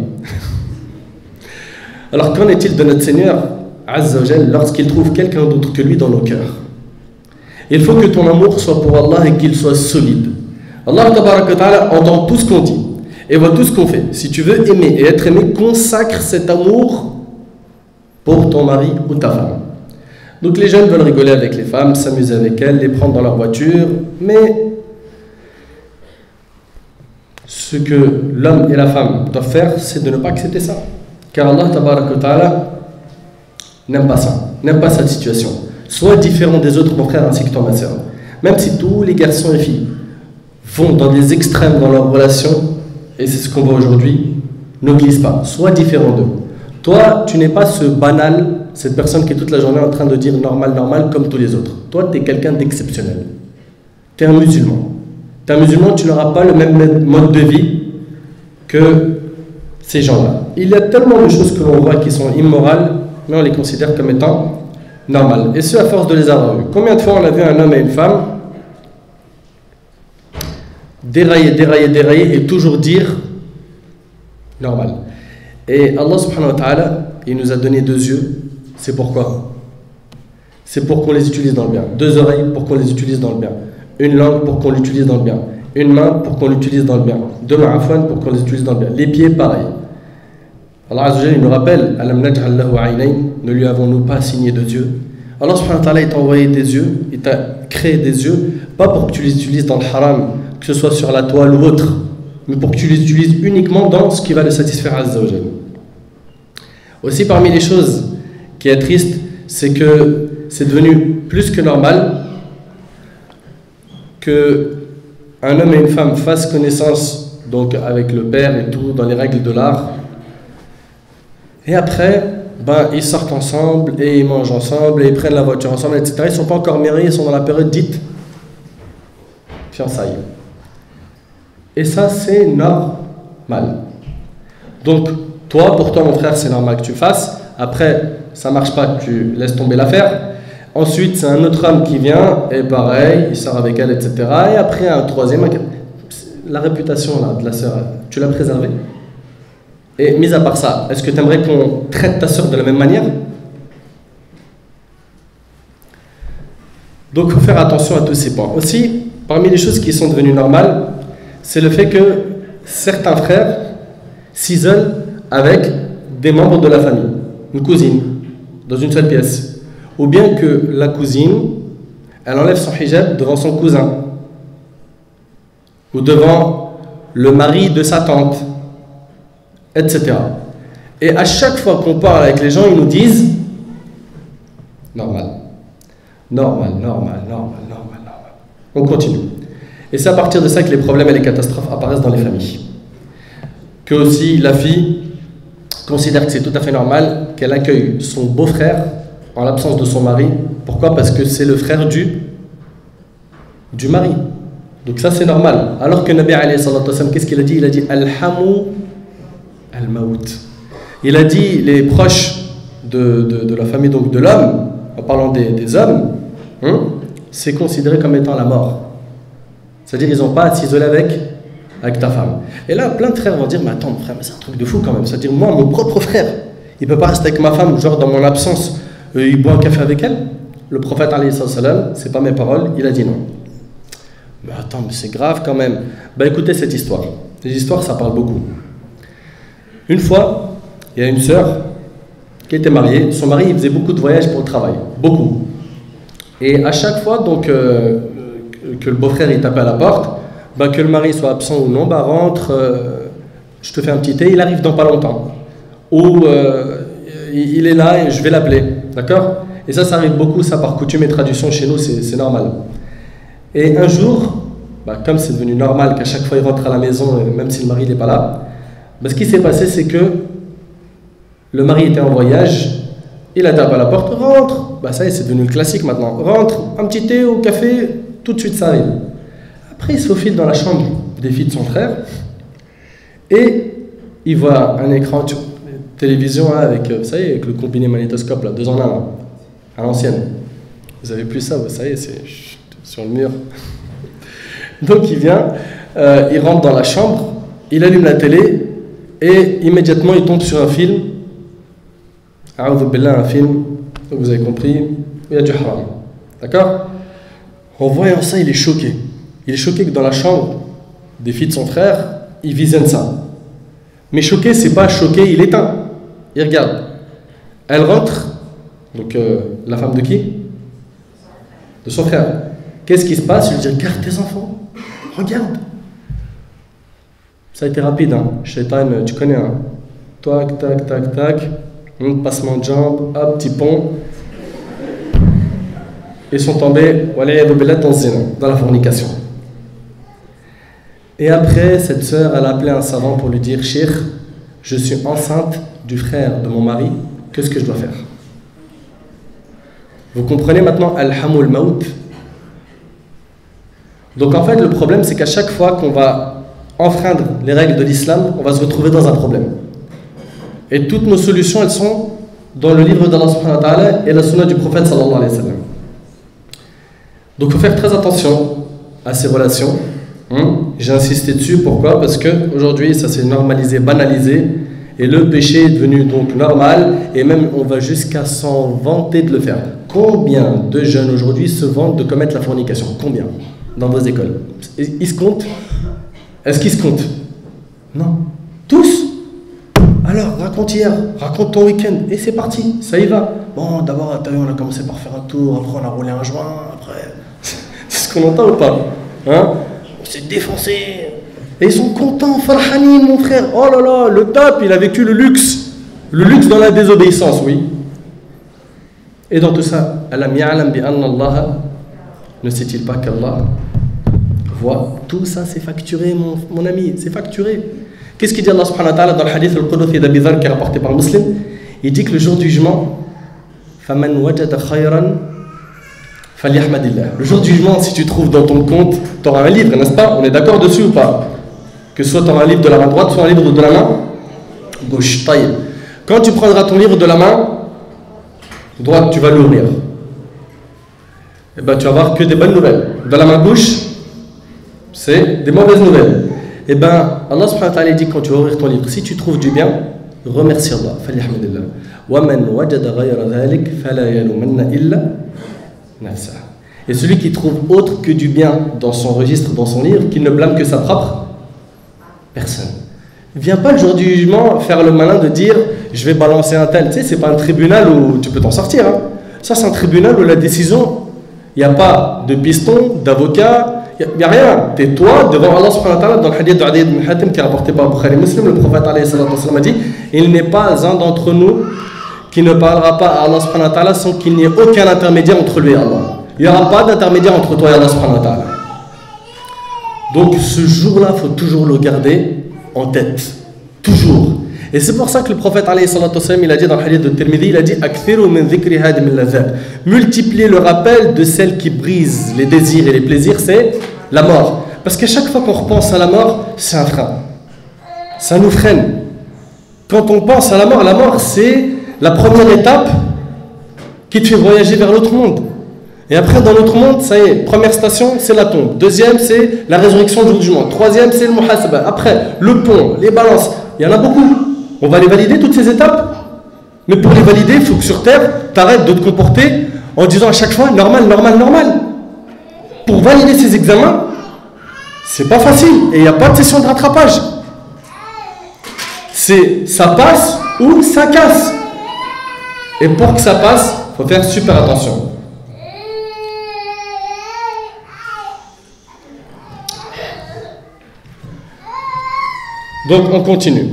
Alors qu'en est-il de notre Seigneur Azza wa Jal lorsqu'il trouve quelqu'un d'autre que lui dans nos cœurs? Il faut que ton amour soit pour Allah et qu'il soit solide. Allah Tabaraka wa Ta'ala entend tout ce qu'on dit et voit tout ce qu'on fait. Si tu veux aimer et être aimé, consacre cet amour pour ton mari ou ta femme. Donc les jeunes veulent rigoler avec les femmes, s'amuser avec elles, les prendre dans leur voiture, mais ce que l'homme et la femme doivent faire, c'est de ne pas accepter ça. Car Allah Tabaraka wa Ta'ala n'aime pas ça, n'aime pas cette situation. Sois différent des autres, mon frère, ainsi que toi, ma sœur. Même si tous les garçons et filles vont dans des extrêmes dans leur relation, et c'est ce qu'on voit aujourd'hui, ne glisse pas, sois différent d'eux. Toi, tu n'es pas ce banal, cette personne qui est toute la journée en train de dire normal, normal, comme tous les autres. Toi, tu es quelqu'un d'exceptionnel. Tu es un musulman. Tu es un musulman, tu n'auras pas le même mode de vie que ces gens-là. Il y a tellement de choses que l'on voit qui sont immorales, mais on les considère comme étant normales. Et ce, à force de les avoir vus. Combien de fois on a vu un homme et une femme dérailler, dérailler, dérailler et toujours dire normal. Et Allah subhanahu wa ta'ala, il nous a donné 2 yeux. C'est pourquoi? C'est pour qu'on les utilise dans le bien. 2 oreilles pour qu'on les utilise dans le bien. Une langue pour qu'on l'utilise dans le bien. Une main pour qu'on l'utilise dans le bien. 2 mains afwan pour qu'on les utilise dans le bien. Les pieds, pareil. Allah Azza wa Jalla, il nous rappelle, Alam naj'al lahu 'aynayn, ne lui avons-nous pas assigné 2 yeux? Allah subhanahu wa ta'ala, il t'a envoyé des yeux, il t'a créé des yeux, pas pour que tu les utilises dans le haram, que ce soit sur la toile ou autre, mais pour que tu les utilises uniquement dans ce qui va le satisfaire Azza wa Jalla. Aussi, parmi les choses qui est triste, c'est que c'est devenu plus que normal que un homme et une femme fassent connaissance donc avec le père et tout dans les règles de l'art, et après ils sortent ensemble et ils mangent ensemble et ils prennent la voiture ensemble, etc. Ils ne sont pas encore mariés, ils sont dans la période dite fiançailles. Et ça, c'est normal. Donc toi, pour toi mon frère, c'est normal que tu fasses. Après, ça ne marche pas, tu laisses tomber l'affaire. Ensuite, c'est un autre homme qui vient, et pareil, il sort avec elle, etc. Et après, un troisième, la réputation là, de la sœur, tu l'as préservée. Et mis à part ça, est-ce que tu aimerais qu'on traite ta sœur de la même manière? Donc, il faut faire attention à tous ces points. Aussi, parmi les choses qui sont devenues normales, c'est le fait que certains frères s'isolent avec des membres de la famille, une cousine, dans une seule pièce. Ou bien que la cousine, elle enlève son hijab devant son cousin, ou devant le mari de sa tante, etc. Et à chaque fois qu'on parle avec les gens, ils nous disent normal, normal, normal, normal, normal, normal. On continue. Et c'est à partir de ça que les problèmes et les catastrophes apparaissent dans les familles. Que aussi la fille considère que c'est tout à fait normal qu'elle accueille son beau-frère en l'absence de son mari. Pourquoi? Parce que c'est le frère du mari. Donc ça c'est normal. Alors que Nabi alayhi salatu wasallam, qu'est-ce qu'il a dit? Il a dit Alhamu al-maout. Il a dit les proches de la famille, donc de l'homme, en parlant des hommes, c'est considéré comme étant la mort. C'est-à-dire ils n'ont pas à s'isoler avec ta femme. Et là plein de frères vont dire mais attends mon frère, mais c'est un truc de fou quand même. C'est-à-dire moi mon propre frère, il ne peut pas rester avec ma femme, genre dans mon absence, il boit un café avec elle. Le prophète alayhi salam, c'est pas mes paroles, il a dit non. Mais attends, mais c'est grave quand même. Bah écoutez cette histoire. Les histoires ça parle beaucoup. Une fois, il y a une sœur qui était mariée. Son mari il faisait beaucoup de voyages pour le travail, beaucoup. Et à chaque fois donc que le beau-frère il tapait à la porte, que le mari soit absent ou non, rentre, je te fais un petit thé, il arrive dans pas longtemps. Ou il est là et je vais l'appeler, d'accord? Et ça arrive beaucoup, ça par coutume et tradition chez nous, c'est normal. Et un jour, comme c'est devenu normal qu'à chaque fois il rentre à la maison, même si le mari n'est pas là, ce qui s'est passé c'est que le mari était en voyage, il a tapé à la porte, rentre, ça y est, c'est devenu le classique maintenant, rentre, un petit thé au café, tout de suite ça arrive. Après il se faufile dans la chambre des filles de son frère, et il voit un écran télévision avec, vous savez, avec le combiné magnétoscope, là, 2 en 1, là, à l'ancienne. Vous avez plus ça, ça y est, c'est sur le mur. Donc il vient, il rentre dans la chambre, il allume la télé, et immédiatement il tombe sur un film, un film, vous avez compris, il y a du haram. D'accord? En voyant ça, il est choqué. Il est choqué que dans la chambre des filles de son frère, il visionne ça. Mais choqué, c'est pas choqué, il éteint. Il regarde. Elle rentre, donc la femme de qui? De son frère. Qu'est-ce qui se passe? Je lui dis, regarde tes enfants, regarde. Ça a été rapide, hein. Shaitan, tu connais, hein. Tac, tac, tac, tac. Passement de jambes, hop, petit pont. et sont tombés dans le zina, dans la fornication. Et après, cette sœur, elle a appelé un savant pour lui dire: Cheikh, je suis enceinte du frère de mon mari, qu'est-ce que je dois faire? Vous comprenez maintenant Al-Hamul Maut? Donc en fait, le problème, c'est qu'à chaque fois qu'on va enfreindre les règles de l'islam, on va se retrouver dans un problème. Et toutes nos solutions, elles sont dans le livre d'Allah subhanahu wa ta'ala et la sunna du prophète sallallahu alayhi wa sallam. Donc il faut faire très attention à ces relations. J'ai insisté dessus, pourquoi? Parce qu'aujourd'hui, ça s'est normalisé, banalisé, et le péché est devenu donc normal, et même on va jusqu'à s'en vanter de le faire. Combien de jeunes aujourd'hui se vantent de commettre la fornication? Combien? Dans vos écoles? Ils se comptent? Est-ce qu'ils se comptent? Non. Tous? Alors, raconte hier, raconte ton week-end, et c'est parti, ça y va. Bon, d'abord, on a commencé par faire un tour, après on a roulé un joint, après... C'est ce qu'on entend ou pas? Hein? On s'est défoncé. Et ils sont contents, Farhanin, mon frère. Oh là là, le top, il a vécu le luxe. Le luxe dans la désobéissance, oui. Et dans tout ça, Alam ya'lam bi anna Allah, ne sait-il pas qu'Allah voit? Tout ça, c'est facturé, mon ami, c'est facturé. Qu'est-ce qu'il dit Allah subhanahu wa ta'ala dans le hadith al-Qudusi d'Abi Dharr qui est rapporté par Muslim? Il dit que le jour du jugement, Faman wajada khayran falyahmadillah. Le jour du jugement, si tu trouves dans ton compte, tu auras un livre, n'est-ce pas? On est d'accord dessus ou pas? Que soit tu auras un livre de la main droite, soit un livre de la main gauche. Taïb. Quand tu prendras ton livre de la main droite, tu vas l'ouvrir. Et ben, tu vas voir que des bonnes nouvelles. De la main gauche, c'est des mauvaises nouvelles. Et ben, Allah subhanahu wa ta'ala dit quand tu vas ouvrir ton livre, si tu trouves du bien, remercie Allah. Falyahmadillah. Wa man wajada ghayra dhalik fala yalumanna illa nafsa. Et celui qui trouve autre que du bien dans son registre, dans son livre, qu'il ne blâme que sa propre personne. Viens pas le jour du jugement faire le malin de dire je vais balancer un tel. Tu sais, c'est pas un tribunal où tu peux t'en sortir. Hein. Ça, c'est un tribunal où la décision, il n'y a pas de piston, d'avocat, il n'y a rien. Tais-toi devant Allah subhanahu wa ta'ala. Dans le hadith de Adi ibn Hatim qui est rapporté par Bukhari Muslim, le prophète alayhi salatu wasallam a dit: il n'est pas un d'entre nous qui ne parlera pas à Allah subhanahu wa ta'ala sans qu'il n'y ait aucun intermédiaire entre lui et Allah. Il n'y aura pas d'intermédiaire entre toi et Allah subhanahu wa ta'ala. Donc ce jour-là, il faut toujours le garder en tête. Toujours. Et c'est pour ça que le prophète alayhi salatu wasallam, il a dit dans le hadith de Tirmidhi, il a dit: Akthiru min dhikri hadim al-lazat. Multiplier le rappel de celle qui brise les désirs et les plaisirs, c'est la mort. Parce qu'à chaque fois qu'on repense à la mort, c'est un frein. Ça nous freine. Quand on pense à la mort, c'est la première étape qui te fait voyager vers l'autre monde. Et après, dans l'autre monde, ça y est, première station, c'est la tombe. Deuxième, c'est la résurrection du jour du monde. Troisième, c'est le muhasaba. Après, le pont, les balances. Il y en a beaucoup. On va les valider, toutes ces étapes. Mais pour les valider, il faut que sur Terre, tu arrêtes de te comporter en disant à chaque fois normal, normal, normal. Pour valider ces examens, c'est pas facile. Et il n'y a pas de session de rattrapage. C'est ça passe ou ça casse. Et pour que ça passe, il faut faire super attention. Donc on continue.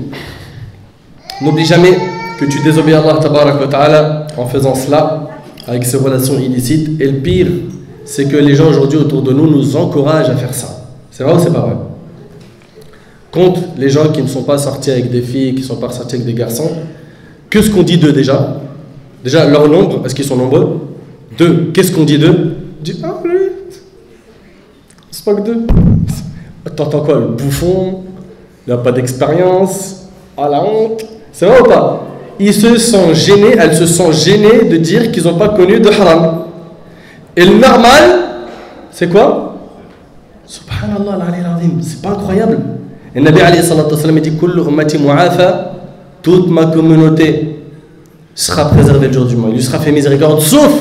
N'oublie jamais que tu désobéis à Allah tabarak wa ta'ala en faisant cela, avec ces relations illicites. Et le pire, c'est que les gens aujourd'hui autour de nous nous encouragent à faire ça. C'est vrai ou c'est pas vrai? Compte les gens qui ne sont pas sortis avec des filles, qui ne sont pas sortis avec des garçons. Que ce qu'on dit d'eux déjà? Déjà, leur nombre, est-ce qu'ils sont nombreux? Deux, qu'est-ce qu'on dit d'eux? On dit, ah oui, c'est pas que deux. T'entends quoi? Le bouffon, il n'a pas d'expérience, à la honte. C'est vrai ou pas? Ils se sont gênés, elles se sont gênées de dire qu'ils n'ont pas connu de haram. Et le normal, c'est quoi? Subhanallah, c'est pas incroyable. Et Nabi alayhi salatu wa sallam dit: Kullu ummati mu'afa, toute ma communauté sera préservée le jour du monde. Il lui sera fait miséricorde, sauf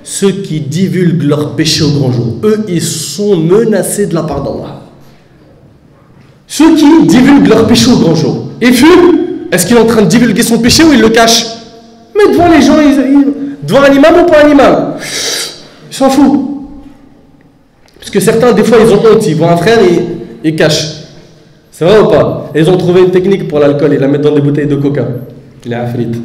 ceux qui divulguent leur péché au grand jour. Eux, ils sont menacés de la part d'Allah. Ceux qui divulguent leur péché au grand jour. Et fument, est-ce qu'il est en train de divulguer son péché ou il le cache? Mais devant les gens, devant un imam ou pas un imam, ils s'en foutent. Parce que certains, des fois, ils ont honte. Ils voient un frère et ils cachent. C'est vrai ou pas? Et ils ont trouvé une technique pour l'alcool. Ils la mettent dans des bouteilles de coca. Il est afrite.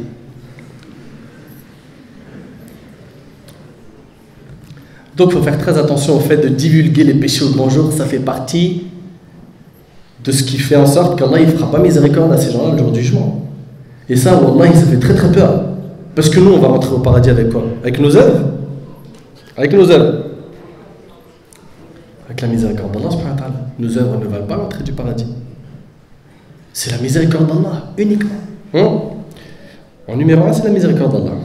Donc il faut faire très attention au fait de divulguer les péchés au grand jour. Ça fait partie de ce qui fait en sorte qu'Allah ne fera pas miséricorde à ces gens-là le jour du jugement. Et ça, wallahi, ça fait très très peur. Parce que nous, on va rentrer au paradis avec quoi? Avec nos œuvres. Avec nos œuvres. Avec la miséricorde d'Allah subhanahu wa ta'ala. Nos œuvres ne valent pas l'entrée du paradis. C'est la miséricorde d'Allah, uniquement. En numéro 1, c'est la miséricorde d'Allah.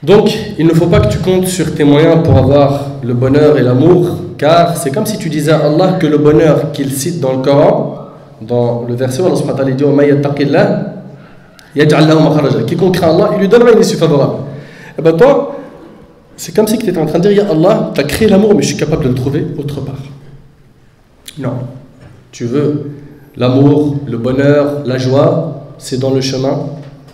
Donc, il ne faut pas que tu comptes sur tes moyens pour avoir le bonheur et l'amour, car c'est comme si tu disais à Allah que le bonheur qu'il cite dans le Coran, dans le verset où Allah subhanahu wa ta'ala dit « Wa yattaqillah yaj'al lahu makhraja » quiconque craint Allah, il lui donnera une issue favorable. Et bien toi, c'est comme si tu étais en train de dire « Ya Allah, tu as créé l'amour, mais je suis capable de le trouver autre part. » Non. Tu veux l'amour, le bonheur, la joie, c'est dans le chemin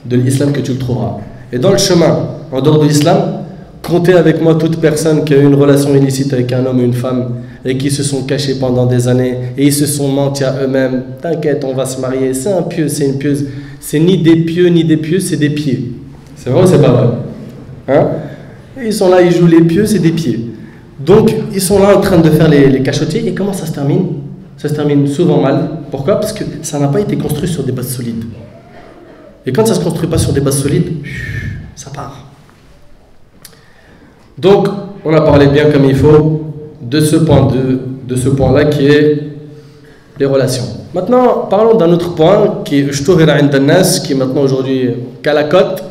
de l'islam que tu le trouveras. Et dans le chemin, en dehors de l'islam, comptez avec moi toute personne qui a eu une relation illicite avec un homme ou une femme et qui se sont cachés pendant des années et ils se sont menti à eux-mêmes. T'inquiète, on va se marier. C'est un pieux, c'est une pieuse. C'est ni des pieux ni des pieux, c'est des pieds. C'est vrai ou c'est pas vrai? Hein? Ils sont là, ils jouent les pieux, c'est des pieds. Donc, ils sont là en train de faire les cachotiers. Et comment ça se termine? Ça se termine souvent mal. Pourquoi? Parce que ça n'a pas été construit sur des bases solides. Et quand ça ne se construit pas sur des bases solides, ça part. Donc, on a parlé bien comme il faut de ce point-là qui est les relations. Maintenant, parlons d'un autre point qui est maintenant aujourd'hui qu'à la cote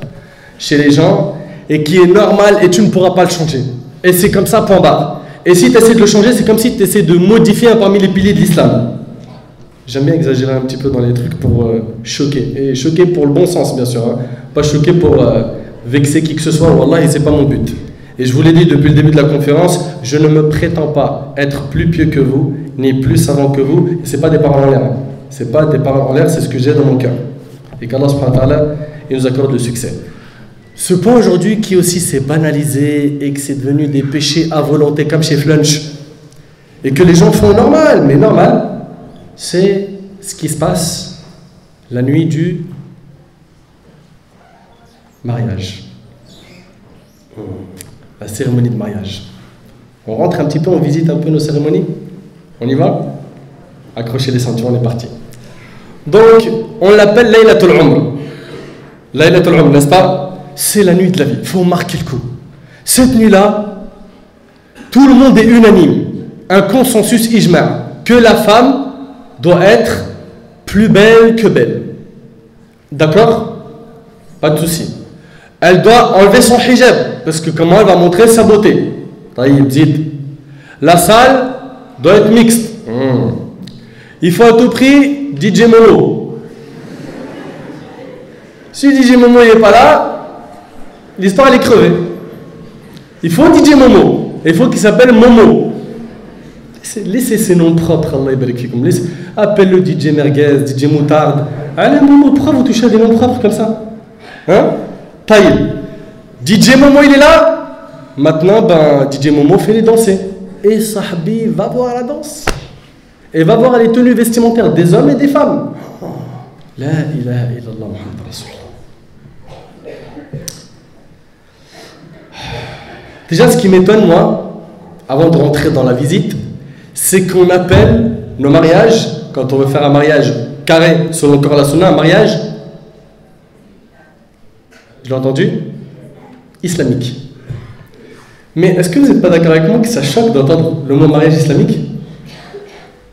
chez les gens et qui est normal et tu ne pourras pas le changer. Et c'est comme ça, point barre. Et si tu essaies de le changer, c'est comme si tu essaies de modifier un parmi les piliers de l'islam. J'aime bien exagérer un petit peu dans les trucs pour choquer. Et choquer pour le bon sens, bien sûr. Hein. Pas choquer pour vexer qui que ce soit. Wallah, c'est pas mon but. Et je vous l'ai dit depuis le début de la conférence, je ne me prétends pas être plus pieux que vous, ni plus savant que vous. Ce n'est pas des paroles en l'air. Hein. Ce n'est pas des paroles en l'air, c'est ce que j'ai dans mon cœur. Et qu'Allah subhanahu wa ta'ala, il nous accorde le succès. Ce point aujourd'hui qui aussi s'est banalisé et que c'est devenu des péchés à volonté comme chez Flunch et que les gens font normal, mais normal, c'est ce qui se passe la nuit du mariage. La cérémonie de mariage. On rentre un petit peu, on visite un peu nos cérémonies. On y va? Accrochez les ceintures, on est parti. Donc, on l'appelle Laylatul Umr. Laylatul Umr, n'est-ce pas? C'est la nuit de la vie. Il faut marquer le coup. Cette nuit-là, tout le monde est unanime. Un consensus ijma' que la femme doit être plus belle que belle. D'accord? Pas de souci. Elle doit enlever son hijab, parce que comment elle va montrer sa beauté? La salle doit être mixte. Il faut à tout prix DJ Momo. Si DJ Momo n'est pas là, l'histoire elle est crevée. Il faut DJ Momo. Il faut qu'il s'appelle Momo. Laissez ces noms propres, Allah yabarak fikum. Appelle-le DJ Merguez, DJ Moutarde. Allez Momo, pourquoi vous touchez à des noms propres comme ça? Hein? Taïb. DJ Momo il est là. Maintenant, DJ Momo fait les danser. Et Sahbi va voir la danse. Et va voir les tenues vestimentaires des hommes et des femmes. Oh, la ilaha illallah Muhammad Rasul. Déjà, ce qui m'étonne, moi, avant de rentrer dans la visite, c'est qu'on appelle nos mariages, quand on veut faire un mariage carré, selon le Coran et la Sunna, un mariage, je l'ai entendu, islamique. Mais est-ce que vous n'êtes pas d'accord avec moi que ça choque d'entendre le mot mariage islamique?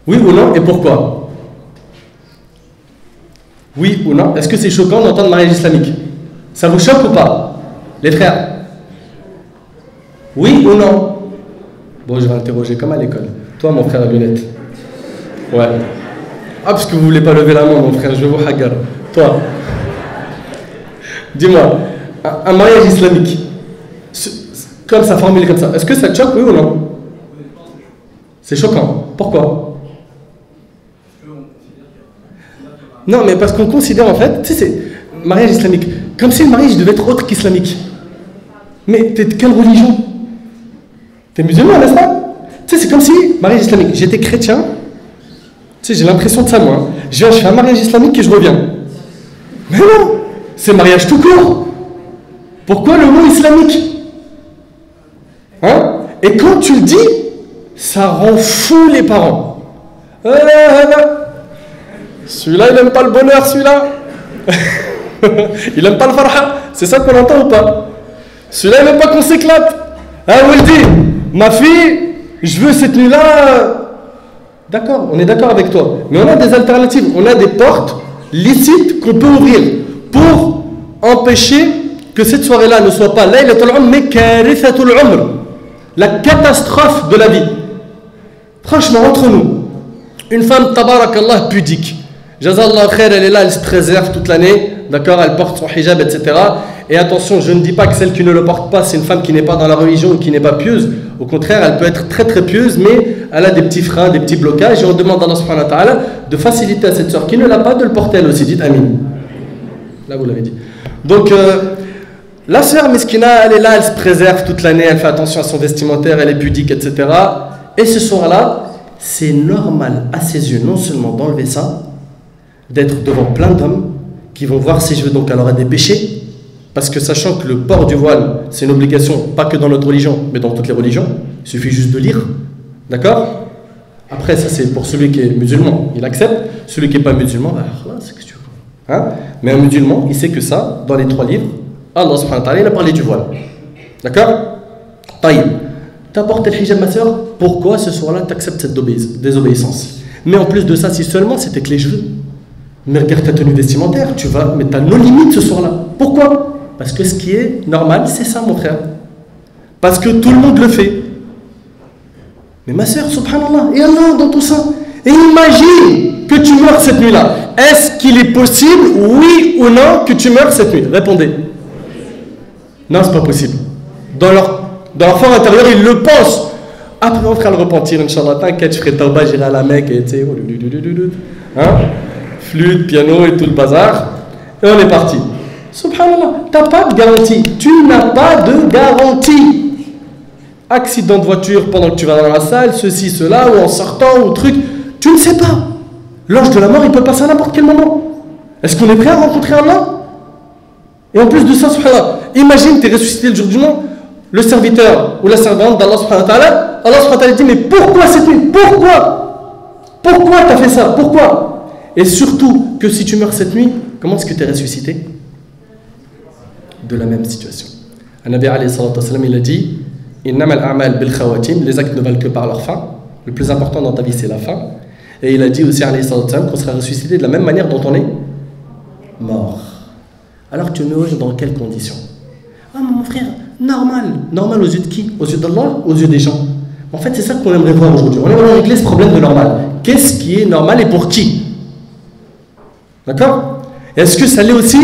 Oui ou non, et pourquoi? Oui ou non, est-ce que c'est choquant d'entendre mariage islamique? Ça vous choque ou pas, les frères? Oui ou non? Bon, je vais interroger comme à l'école. Toi, mon frère à lunettes. Ouais. Ah, parce que vous voulez pas lever la main, mon frère, je vais vous hagar. Toi. Dis-moi, un mariage islamique, comme ça, formulé comme ça, est-ce que ça te choque, oui ou non? C'est choquant. Pourquoi? Non, mais parce qu'on considère en fait, tu sais, c'est mariage islamique, comme si le mariage devait être autre qu'islamique. Mais t'es de quelle religion? T'es musulman, n'est-ce pas? Tu sais, c'est comme si, mariage islamique, j'étais chrétien, tu sais, j'ai l'impression de ça, moi. Je fais un mariage islamique et je reviens. Mais non, c'est mariage tout court. Pourquoi le mot islamique? Hein? Et quand tu le dis, ça rend fou les parents. Celui-là, il n'aime pas le bonheur, celui-là. Il n'aime pas le farha. C'est ça qu'on entend ou pas? Celui-là, il n'aime pas qu'on s'éclate. Ah, vous le dit, ma fille, je veux cette nuit-là. D'accord, on est d'accord avec toi. Mais on a des alternatives. On a des portes licites qu'on peut ouvrir pour empêcher que cette soirée-là ne soit pas laylatul umr, mais karithatul umr. La catastrophe de la vie. Franchement, entre nous, une femme, tabarakallah, pudique. Jazallah khair, elle est là, elle se préserve toute l'année. D'accord, elle porte son hijab, etc. Et attention, je ne dis pas que celle qui ne le porte pas, c'est une femme qui n'est pas dans la religion ou qui n'est pas pieuse. Au contraire, elle peut être très très pieuse, mais elle a des petits freins, des petits blocages. Et on demande à Allah subhanahu wa ta'ala de faciliter à cette sœur qui ne l'a pas de le porter elle aussi. Dites Amin. Là, vous l'avez dit. Donc, la sœur Miskina, elle est là, elle se préserve toute l'année, elle fait attention à son vestimentaire, elle est pudique, etc. Et ce soir-là, c'est normal à ses yeux, non seulement d'enlever ça, d'être devant plein d'hommes qui vont voir ses cheveux, donc elle aura des péchés. Parce que sachant que le port du voile, c'est une obligation, pas que dans notre religion, mais dans toutes les religions, il suffit juste de lire. D'accord? Après, ça c'est pour celui qui est musulman, il accepte. Celui qui n'est pas musulman, bah, c'est ce que tu veux. Hein? Mais un musulman, il sait que ça, dans les 3 livres, Allah subhanahu wa ta'ala, il a parlé du voile. D'accord? Taïb. T'as porté le hijab, ma soeur, pourquoi ce soir-là tu acceptes cette désobéissance? Mais en plus de ça, si seulement c'était que les cheveux, mais regarde ta tenue vestimentaire, tu vas mettre à nos limites ce soir-là. Pourquoi? Parce que ce qui est normal, c'est ça, mon frère. Parce que tout le monde le fait. Mais ma soeur, subhanallah, et Allah dans tout ça. Et imagine que tu meurs cette nuit-là. Est-ce qu'il est possible, oui ou non, que tu meurs cette nuit? Répondez. Non, c'est pas possible. Dans leur fort intérieur, ils le pensent. Après, on fera le repentir, Inch'Allah. T'inquiète, je ferai tauba, j'irai à la Mecque, et tu sais, hein? Flûte, piano et tout le bazar. Et on est parti. Subhanallah, tu n'as pas de garantie. Tu n'as pas de garantie. Accident de voiture pendant que tu vas dans la salle, ceci, cela, ou en sortant, ou truc. Tu ne sais pas. L'ange de la mort, il peut passer à n'importe quel moment. Est-ce qu'on est prêt à rencontrer Allah? Et en plus de ça, subhanallah, imagine, tu es ressuscité le jour du jour, le serviteur ou la servante d'Allah subhanahu wa ta'ala, Allah subhanahu wa ta'ala dit, mais pourquoi cette nuit? Pourquoi? Pourquoi tu as fait ça? Pourquoi? Et surtout, que si tu meurs cette nuit, comment est-ce que tu es ressuscité? De la même situation. Un Nabi alayhi salatu wassalam, il a dit, Innamal a'mal bil khawatim, les actes ne valent que par leur fin. Le plus important dans ta vie, c'est la fin. Et il a dit aussi alayhi salatu wassalam qu'on sera ressuscité de la même manière dont on est mort. Alors tu nages dans quelles conditions? Ah mon frère, normal. Normal aux yeux de qui? Aux yeux d'Allah? Aux yeux des gens? En fait, c'est ça qu'on aimerait voir aujourd'hui. On aimerait régler ce problème de normal. Qu'est-ce qui est normal et pour qui? D'accord? Est-ce que ça l'est aussi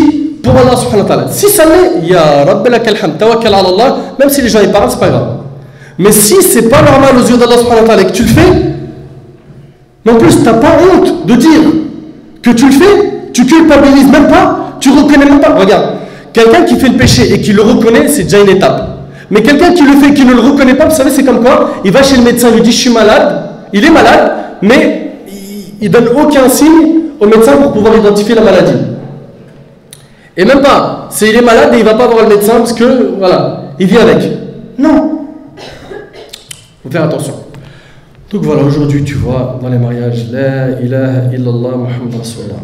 pour Allah subhanahu wa ta'ala? Si ça l'est, ya Rabbi lakal hamd, tawakkal ala Allah, même si les gens y parlent, c'est pas grave. Mais si c'est pas normal aux yeux d'Allah subhanahu wa ta'ala et que tu le fais, mais en plus t'as pas honte de dire que tu le fais, tu culpabilises même pas, tu reconnais même pas. Regarde, quelqu'un qui fait le péché et qui le reconnaît, c'est déjà une étape. Mais quelqu'un qui le fait et qui ne le reconnaît pas, vous savez, c'est comme quoi? Il va chez le médecin, il lui dit je suis malade, il est malade, mais il donne aucun signe au médecin pour pouvoir identifier la maladie. Et même pas, c'est il est malade et il ne va pas voir le médecin parce que, voilà, il vit avec. Non. Il faut faire attention. Donc voilà, aujourd'hui, tu vois, dans les mariages, La ilaha illallah Muhammad Rasulullah.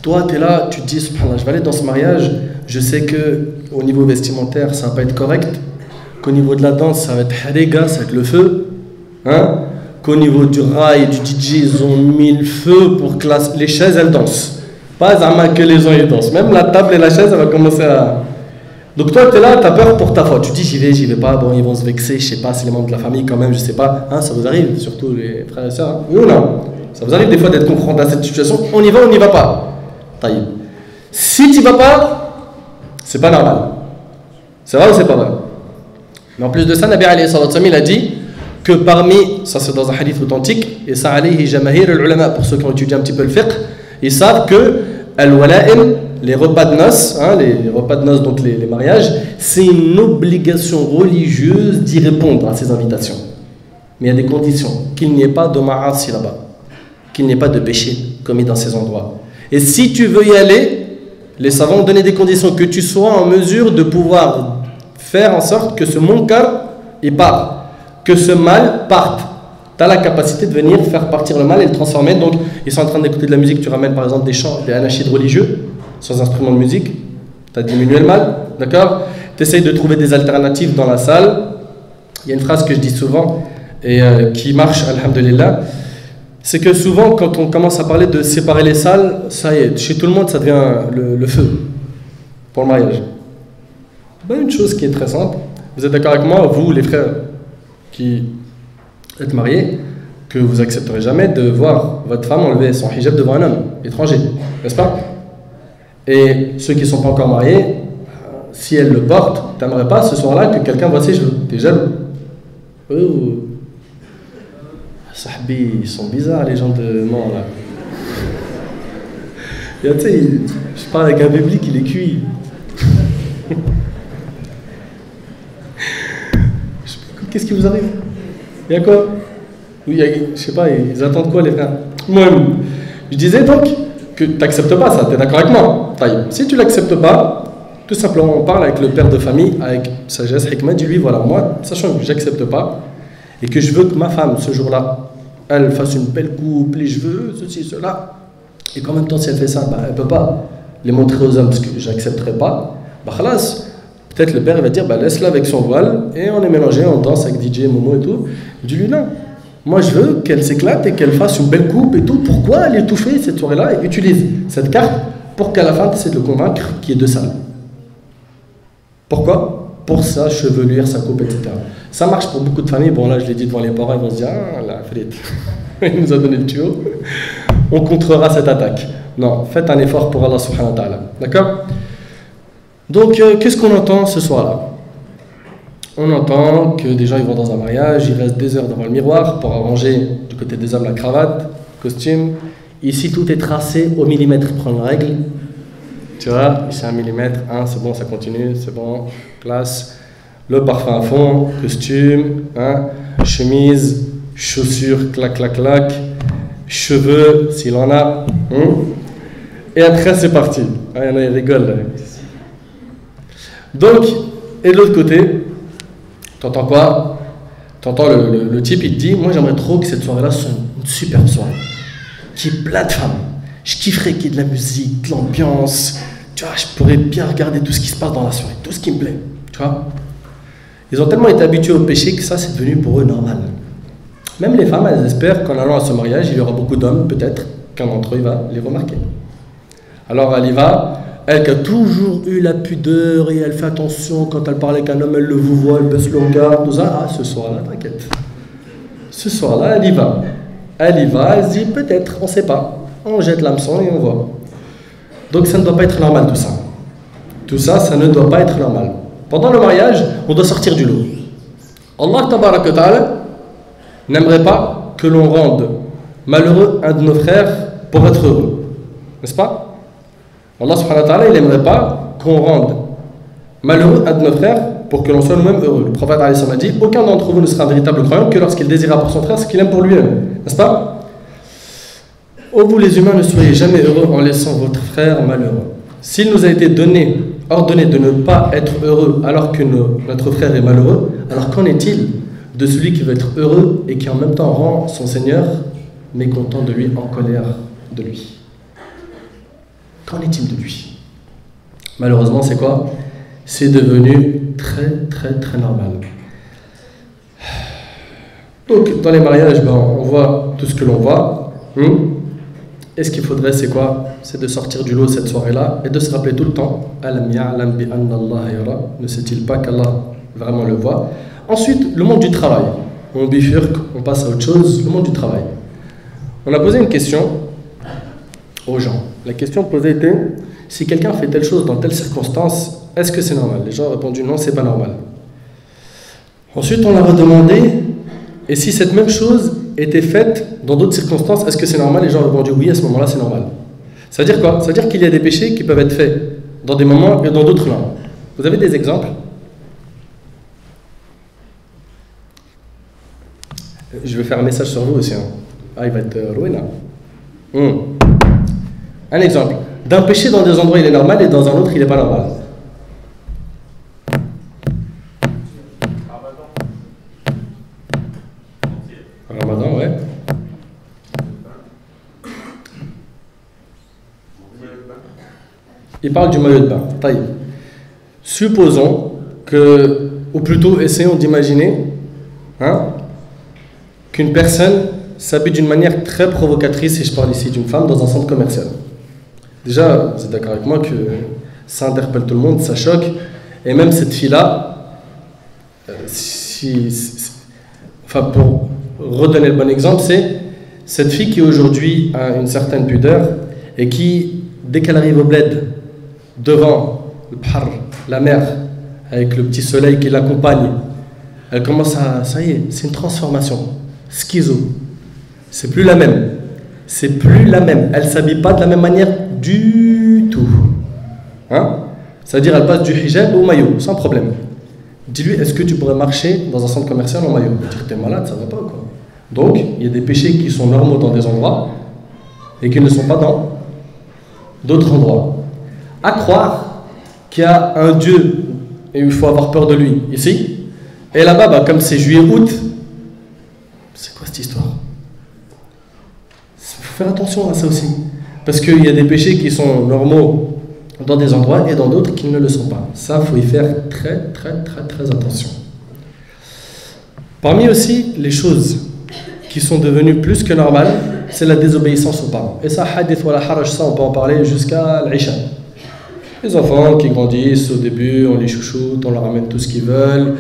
Toi, tu es là, tu te dis, subhanallah, je vais aller dans ce mariage, je sais qu'au niveau vestimentaire, ça ne va pas être correct, qu'au niveau de la danse, ça va être hariga, ça va être le feu, hein, qu'au niveau du rail, du DJ, ils ont mis le feu pour que les chaises, elles dansent. Pas que les gens ils dansent. Même la table et la chaise, elle va commencer à... Donc toi, tu es là, tu as peur pour ta foi. Tu dis, j'y vais pas, bon, ils vont se vexer, je sais pas, c'est les membres de la famille quand même, je sais pas. Hein, ça vous arrive, surtout les frères et sœurs. Hein. Oui ou non? Ça vous arrive des fois d'être confronté à cette situation. On y va ou on n'y va pas? Taïb. Si tu vas pas, c'est pas normal. C'est vrai ou c'est pas vrai? Mais en plus de ça, Nabi alayhi salatu wassalam, il a dit que parmi, ça c'est dans un hadith authentique, et ça alayhi jamahir al-ulama, pour ceux qui ont étudié un petit peu le fiqh, ils savent que al-wala'im, les repas de noces, hein, les repas de noces, donc les mariages, c'est une obligation religieuse d'y répondre à ces invitations. Mais il y a des conditions, qu'il n'y ait pas de ma'asi là-bas, qu'il n'y ait pas de péché commis dans ces endroits. Et si tu veux y aller, les savants ont donné des conditions, que tu sois en mesure de pouvoir faire en sorte que ce munkar il part. Que ce mal parte. Tu as la capacité de venir faire partir le mal et le transformer. Donc, ils sont en train d'écouter de la musique, tu ramènes par exemple des chants, des anachides religieux, sans instrument de musique. Tu as diminué le mal, d'accord? Tu essayes de trouver des alternatives dans la salle. Il y a une phrase que je dis souvent et qui marche, alhamdulillah. C'est que souvent, quand on commence à parler de séparer les salles, ça y est, chez tout le monde, ça devient le feu pour le mariage. Ben, une chose qui est très simple, vous êtes d'accord avec moi, vous, les frères qui êtes mariés, que vous accepterez jamais de voir votre femme enlever son hijab devant un homme étranger, n'est-ce pas? Et ceux qui ne sont pas encore mariés, si elle le porte, tu n'aimerais pas ce soir-là que quelqu'un voit ses cheveux. Tu es jaloux. Oh. Sahbi, ils sont bizarres les gens de Mans là. Tu sais, je parle avec un public, il est cuit. Qu'est-ce qui vous arrive? Il y a quoi? Oui, je sais pas, ils attendent quoi les frères? Moi, je disais donc que tu n'acceptes pas ça, tu es d'accord avec moi? Si tu ne l'acceptes pas, tout simplement on parle avec le père de famille, avec sagesse, hikmah, dis-lui voilà, moi, sachant que j'accepte pas, et que je veux que ma femme, ce jour-là, elle fasse une belle coupe, les cheveux, ceci, cela, et qu'en même temps, si elle fait ça, bah, elle ne peut pas les montrer aux hommes, parce que je n'accepterai pas, bah khalas, peut-être le père il va dire, bah, laisse-la avec son voile, et on est mélangé, on danse avec DJ, Momo et tout. Dis-lui non, moi je veux qu'elle s'éclate et qu'elle fasse une belle coupe et tout. Pourquoi elle est étouffée cette soirée-là, et utilise cette carte pour qu'à la fin, tu essaies de le convaincre qu'il y ait deux salles. Pourquoi? Pour sa chevelure, sa coupe, etc. Ça marche pour beaucoup de familles. Bon, là, je l'ai dit devant les parents, ils vont se dire, ah, la frite, il nous a donné le tuyau. On contrera cette attaque. Non, faites un effort pour Allah subhanahu wa ta'ala. D'accord? Donc, qu'est-ce qu'on entend ce soir-là? On entend que des gens ils vont dans un mariage, ils restent des heures devant le miroir pour arranger du côté des hommes la cravate, le costume. Ici, tout est tracé au millimètre. Prends une règle. Tu vois, ici 1 millimètre, c'est bon, ça continue, c'est bon, place. Le parfum à fond, costume, chemise, chaussures, clac, clac, clac, cheveux, s'il en a. Et après, c'est parti. Il y en a, ils rigolent. Là. Donc, et de l'autre côté, t'entends quoi? T'entends le type, il te dit, moi j'aimerais trop que cette soirée-là soit une superbe soirée, qui est plein de femmes. Je kifferais qu'il y ait de la musique, de l'ambiance. Tu vois, je pourrais bien regarder tout ce qui se passe dans la soirée, tout ce qui me plaît. Tu vois, ils ont tellement été habitués au péché que ça, c'est devenu pour eux normal. Même les femmes, elles espèrent qu'en allant à ce mariage, il y aura beaucoup d'hommes, peut-être qu'un d'entre eux il va les remarquer. Alors elle y va, elle qui a toujours eu la pudeur et elle fait attention quand elle parle avec un homme, elle le vous voit, elle baisse le regard, tout ça. Ce soir-là, t'inquiète. Ce soir-là, elle y va. Elle y va, elle se dit peut-être, on ne sait pas. On jette l'hameçon et on voit. Donc ça ne doit pas être normal tout ça. Tout ça, ça ne doit pas être normal. Pendant le mariage, on doit sortir du lot. Allah tabaraka wa ta'ala n'aimerait pas que l'on rende malheureux un de nos frères pour être heureux. N'est-ce pas? Allah subhanahu wa ta'ala, il n'aimerait pas qu'on rende malheureux un de nos frères pour que l'on soit nous-mêmes heureux. Le prophète a dit, aucun d'entre vous ne sera un véritable croyant que lorsqu'il désirera pour son frère ce qu'il aime pour lui-même. N'est-ce pas? Ô vous les humains, ne soyez jamais heureux en laissant votre frère malheureux. S'il nous a été ordonné de ne pas être heureux alors que notre frère est malheureux, alors qu'en est-il de celui qui veut être heureux et qui en même temps rend son Seigneur mécontent de lui, en colère de lui? Qu'en est-il de lui? Malheureusement, c'est quoi? C'est devenu très très très normal. Donc dans les mariages, on voit tout ce que l'on voit. Et ce qu'il faudrait, c'est quoi? C'est de sortir du lot cette soirée-là et de se rappeler tout le temps, Alam ya'lam bi anna Allah yara, ne sait-il pas qu'Allah vraiment le voit? Ensuite, le monde du travail. On bifurque, on passe à autre chose, le monde du travail. On a posé une question aux gens. La question posée était, si quelqu'un fait telle chose dans telle circonstance, est-ce que c'est normal? Les gens ont répondu non, c'est pas normal. Ensuite, on leur a demandé, et si cette même chose était faite dans d'autres circonstances, est-ce que c'est normal? Les gens ont répondu oui, à ce moment-là, c'est normal. Ça veut dire quoi? Ça veut dire qu'il y a des péchés qui peuvent être faits dans des moments et dans d'autres non. Vous avez des exemples? Je vais faire un message sur vous aussi. Il va être ruiné. Un exemple. D'un péché dans des endroits il est normal et dans un autre il n'est pas normal. Il parle du maillot de bain. Taïb. Supposons que, ou plutôt essayons d'imaginer qu'une personne s'habille d'une manière très provocatrice, et je parle ici d'une femme, dans un centre commercial. Déjà, vous êtes d'accord avec moi que ça interpelle tout le monde, ça choque, et même cette fille-là, pour redonner le bon exemple, c'est cette fille qui aujourd'hui a une certaine pudeur et qui, dès qu'elle arrive au bled, devant le bhar, la mer, avec le petit soleil qui l'accompagne, elle commence à, ça y est, c'est une transformation, schizo. C'est plus la même. C'est plus la même. Elle ne s'habille pas de la même manière du tout. C'est-à-dire, elle passe du hijab au maillot, sans problème. Dis-lui, est-ce que tu pourrais marcher dans un centre commercial en maillot? Dire, t'es malade, ça va pas, quoi. Donc, il y a des péchés qui sont normaux dans des endroits et qui ne sont pas dans d'autres endroits. À croire qu'il y a un Dieu et il faut avoir peur de lui ici, et là-bas, comme c'est juillet-août, c'est quoi cette histoire? Il faut faire attention à ça aussi. Parce qu'il y a des péchés qui sont normaux dans des endroits et dans d'autres qui ne le sont pas. Ça, il faut y faire très attention. Parmi aussi les choses qui sont devenues plus que normales, c'est la désobéissance aux parents. Et ça, hadith wa la haraj, ça on peut en parler jusqu'à l'Isha. Les enfants qui grandissent, au début, on les chouchoute, on leur amène tout ce qu'ils veulent.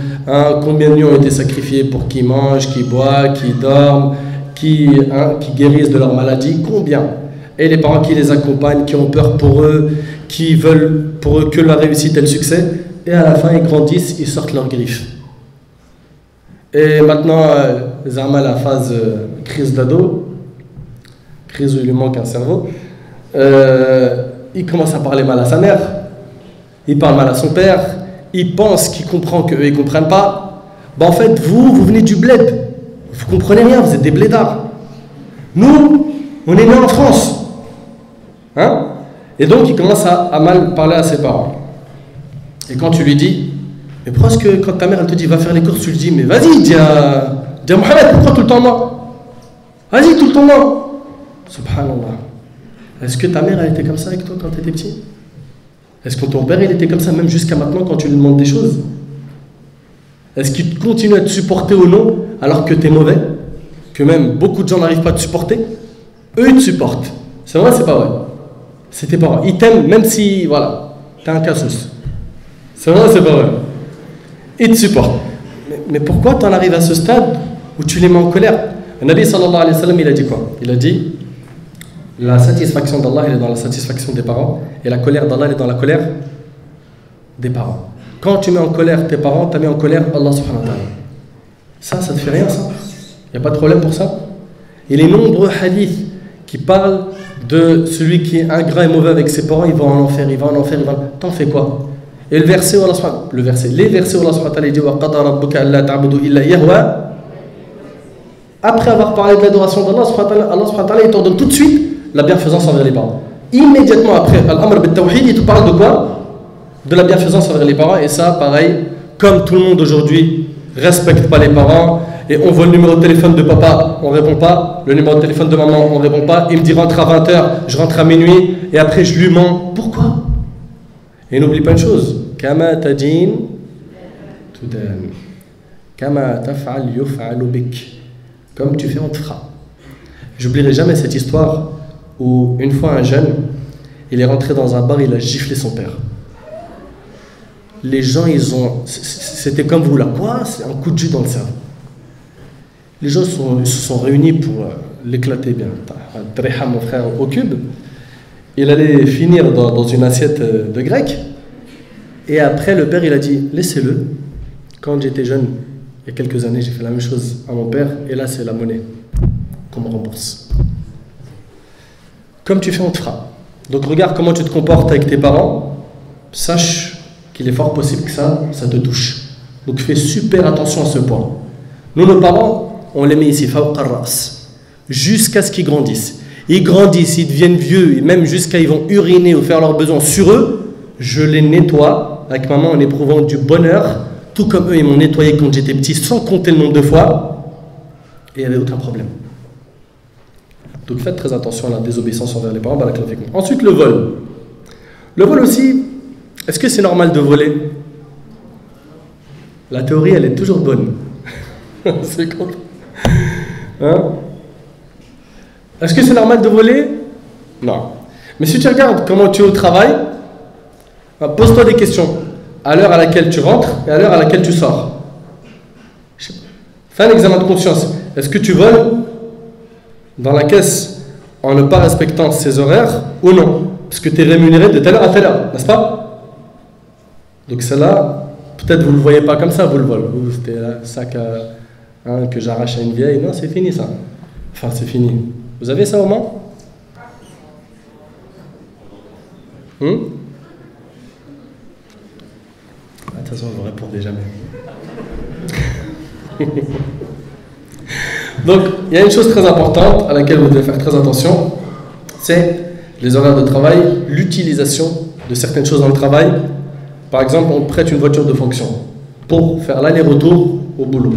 Combien de nuits ont été sacrifiés pour qu'ils mangent, qu'ils boivent, qu'ils dorment, qui guérissent de leur maladie? Combien? Et les parents qui les accompagnent, qui ont peur pour eux, qui veulent pour eux que la réussite et le succès. Et à la fin, ils grandissent, ils sortent leurs griffes. Et maintenant, Zama, la phase crise d'ado, crise où il lui manque un cerveau, il commence à parler mal à sa mère, il parle mal à son père, il pense qu'il comprend qu'eux ils ne comprennent pas. En fait, vous venez du bled, vous ne comprenez rien, vous êtes des blédards. Nous, on est nés en France. Et donc il commence à mal parler à ses parents. Et quand tu lui dis, mais pourquoi est-ce que quand ta mère elle te dit va faire les courses, tu lui dis mais vas-y, dis à Mohamed, pourquoi tout le temps moi? Vas-y, tout le temps moi. Subhanallah. Est-ce que ta mère elle était comme ça avec toi quand tu étais petit? Est-ce que ton père il était comme ça même jusqu'à maintenant quand tu lui demandes des choses? Est-ce qu'il continue à te supporter ou non alors que tu es mauvais? Que même beaucoup de gens n'arrivent pas à te supporter? Eux ils te supportent. C'est vrai, c'est pas vrai? C'est tes parents. Ils t'aiment même si, voilà, t'es un cassos. C'est vrai, c'est pas vrai? Ils te supportent. Mais pourquoi tu en arrives à ce stade où tu les mets en colère? Le Nabi sallallahu alayhi wa sallam, il a dit quoi? Il a dit la satisfaction d'Allah, elle est dans la satisfaction des parents, et la colère d'Allah, elle est dans la colère des parents. Quand tu mets en colère tes parents, tu as mis en colère Allah subhanahu wa ta'ala. Ça te fait rien, ça? Il n'y a pas de problème pour ça? Et les nombreux hadiths qui parlent de celui qui est ingrat et mauvais avec ses parents, il va en enfer, il va en enfer, il va... T'en fais quoi? Et le verset où Allah subhanahu wa ta'ala, les versets où Allah subhanahu wa ta'ala dit wa qada rabbuka alla ta'budu illa iyyahu. Après avoir parlé de l'adoration d'Allah Allah subhanahu wa ta'ala, il t'ordonne tout de suite la bienfaisance envers les parents. Immédiatement après, Al-Amr bil-Tawhid, il te parle de quoi? De la bienfaisance envers les parents. Et ça, pareil, comme tout le monde aujourd'hui respecte pas les parents, et on voit le numéro de téléphone de papa, on répond pas, le numéro de téléphone de maman, on répond pas, il me dit rentre à 20h, je rentre à minuit, et après je lui mens. Pourquoi? Et n'oublie pas une chose, Kama tadin tudan, Kama taf'al yuf'alu bik. Comme tu fais, on te fera. J'oublierai jamais cette histoire où une fois un jeune, il est rentré dans un bar, il a giflé son père. Les gens, c'était comme vous là, quoi? C'est un coup de jus dans le cerveau. Les gens se sont réunis pour l'éclater bien. Tréha, mon frère, au cube. Il allait finir dans une assiette de grec. Et après, le père, il a dit, laissez-le. Quand j'étais jeune, il y a quelques années, j'ai fait la même chose à mon père. Et là, c'est la monnaie qu'on me rembourse. Comme tu fais, on te fera. Donc regarde comment tu te comportes avec tes parents. Sache qu'il est fort possible que ça te touche. Donc fais super attention à ce point. Nous, nos parents, on les met ici, jusqu'à ce qu'ils grandissent. Ils grandissent, ils deviennent vieux, et même jusqu'à ils vont uriner ou faire leurs besoins sur eux. Je les nettoie avec maman en éprouvant du bonheur, tout comme eux, ils m'ont nettoyé quand j'étais petit, sans compter le nombre de fois, et il n'y avait aucun problème. Donc faites très attention à la désobéissance envers les parents. Ensuite, le vol. Le vol aussi, est-ce que c'est normal de voler? La théorie, elle est toujours bonne. C'est con. Hein? Est-ce que c'est normal de voler? Non. Mais si tu regardes comment tu es au travail, pose-toi des questions. À l'heure à laquelle tu rentres et à l'heure à laquelle tu sors. Fais un examen de conscience. Est-ce que tu voles dans la caisse en ne pas respectant ses horaires ou non? Parce que tu es rémunéré de telle heure à telle heure, n'est-ce pas? Donc celle-là, peut-être vous ne le voyez pas comme ça, vous le vol. Vous, c'était un sac que j'arrache à une vieille. Non, c'est fini ça. Enfin, c'est fini. Vous avez ça au moins? Attention, vous ne répondez jamais. Donc, il y a une chose très importante à laquelle vous devez faire très attention, c'est les horaires de travail, l'utilisation de certaines choses dans le travail. Par exemple, on prête une voiture de fonction pour faire l'aller-retour au boulot.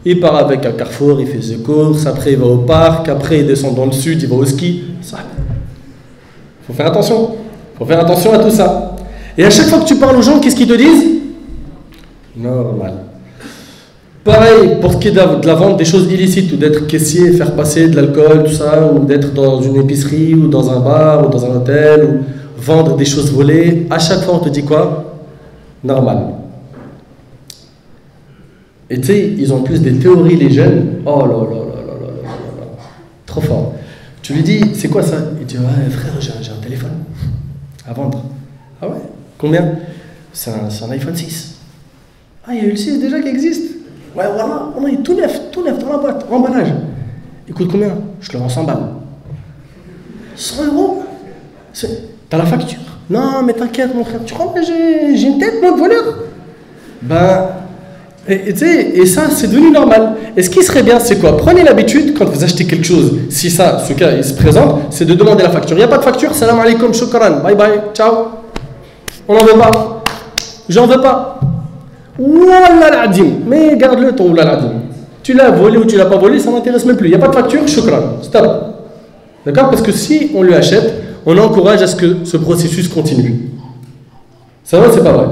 Il part avec un carrefour, il fait ses courses, après il va au parc, après il descend dans le sud, il va au ski. Il faut faire attention. Il faut faire attention à tout ça. Et à chaque fois que tu parles aux gens, qu'est-ce qu'ils te disent? Normal. Pareil pour ce qui est de la vente des choses illicites, ou d'être caissier, faire passer de l'alcool, tout ça, ou d'être dans une épicerie, ou dans un bar, ou dans un hôtel, ou vendre des choses volées. À chaque fois, on te dit quoi? Normal. Et tu sais, ils ont plus des théories, les jeunes. Oh là là là là là là là. Trop fort. Tu lui dis, c'est quoi ça? Il dit, ouais, frère, j'ai un téléphone à vendre. Ah ouais? Combien? C'est un iPhone 6. Ah, il y a eu le 6 déjà qui existe. Ouais, voilà, on est tout neuf dans la boîte, emballage. Il coûte combien? Je le vends 100 balles. 100 euros? T'as la facture? Non, mais t'inquiète, mon frère, tu crois que j'ai une tête, moi, de voleur? Ben, et tu sais, et ça, c'est devenu normal. Et ce qui serait bien, c'est quoi? Prenez l'habitude, quand vous achetez quelque chose, si ça, ce cas, il se présente, c'est de demander la facture. Il n'y a pas de facture, salam alaikum, shukran, bye bye, ciao. On n'en veut pas. J'en veux pas. Wallah l'adim. Mais garde-le ton wallah l'adim. Tu l'as volé ou tu l'as pas volé, ça m'intéresse même plus. Il n'y a pas de facture, shukran. Stop. D'accord? Parce que si on lui achète, on encourage à ce que ce processus continue. C'est vrai ou c'est pas vrai?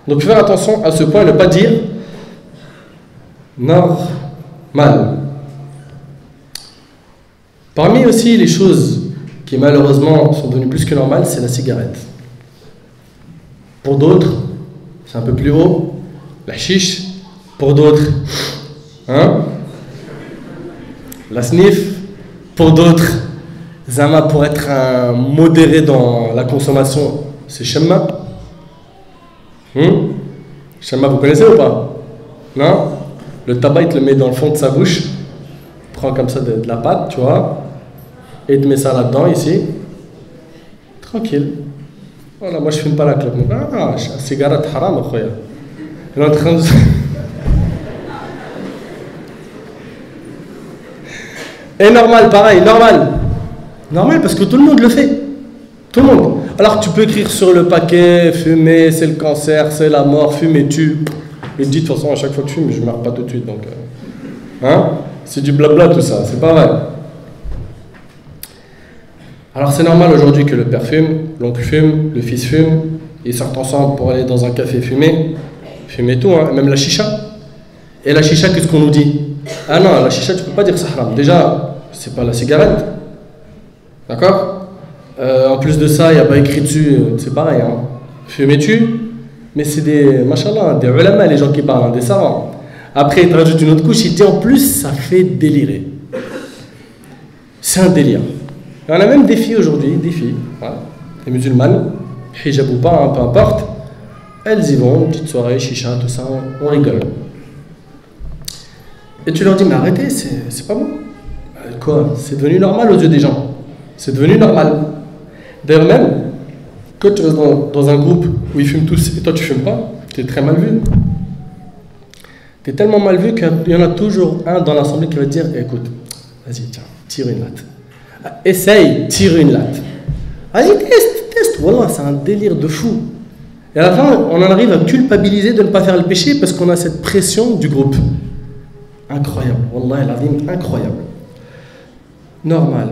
Donc faire attention à ce point, ne pas dire normal. Parmi aussi les choses qui malheureusement sont devenues plus que normales, c'est la cigarette. Pour d'autres, c'est un peu plus haut, la chiche. Pour d'autres, la sniff. Pour d'autres, Zama, pour être un modéré dans la consommation, c'est Shemma. Shemma, vous connaissez ou pas? Non? Le tabac, il te le met dans le fond de sa bouche, prend comme ça de la pâte, tu vois, et il te met ça là-dedans, ici. Tranquille. Voilà, moi je fume pas la clope. Ah, cigarette haram, khoya. Il est en train de... Et normal, pareil, normal. Normal parce que tout le monde le fait. Tout le monde. Alors tu peux écrire sur le paquet, fumer, c'est le cancer, c'est la mort, fumer tue. Il dit de toute façon, à chaque fois que tu fumes, je ne meurs pas tout de suite. Donc, c'est du blabla tout ça, c'est pas vrai. Alors c'est normal aujourd'hui que le père fume, l'oncle fume, le fils fume, ils sortent ensemble pour aller dans un café fumer tout, même la chicha. Et la chicha, qu'est-ce qu'on nous dit? Ah non, la chicha, tu peux pas dire ça haram. Déjà, c'est pas la cigarette, d'accord? En plus de ça, il n'y a pas écrit dessus, c'est pareil, fumer-tu, mais c'est des, machallah, des ulama, les gens qui parlent, des savants. Après, ils te rajoutent une autre couche, ils disent en plus, ça fait délirer. C'est un délire. Et on a même des filles aujourd'hui, des filles, des musulmanes, hijab ou pas, peu importe, elles y vont, petite soirée, chicha, tout ça, on rigole. Et tu leur dis, mais arrêtez, c'est pas bon. Quoi? C'est devenu normal aux yeux des gens. C'est devenu normal. D'ailleurs même, quand tu restes dans un groupe où ils fument tous et toi tu fumes pas, tu es très mal vu. Tu es tellement mal vu qu'il y en a toujours un dans l'assemblée qui va te dire, écoute, vas-y, tiens, tire une latte. Essaye, tire une latte. Vas-y, teste. Voilà, c'est un délire de fou. Et à la fin, on en arrive à culpabiliser de ne pas faire le péché parce qu'on a cette pression du groupe. Incroyable, Wallah el-Azim, incroyable. Normal.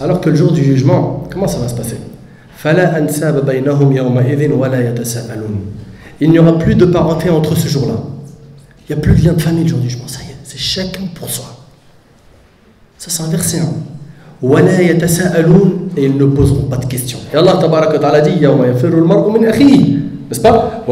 Alors que le jour du jugement, comment ça va se passer? Il n'y aura plus de parenté entre ce jour-là. Il n'y a plus de lien de famille le jour du jugement. Ça y est, c'est chacun pour soi. Ça c'est un verset. Et ils ne poseront pas de questions. Et Allah tabaraka wa ta'ala dit n'est-ce pas?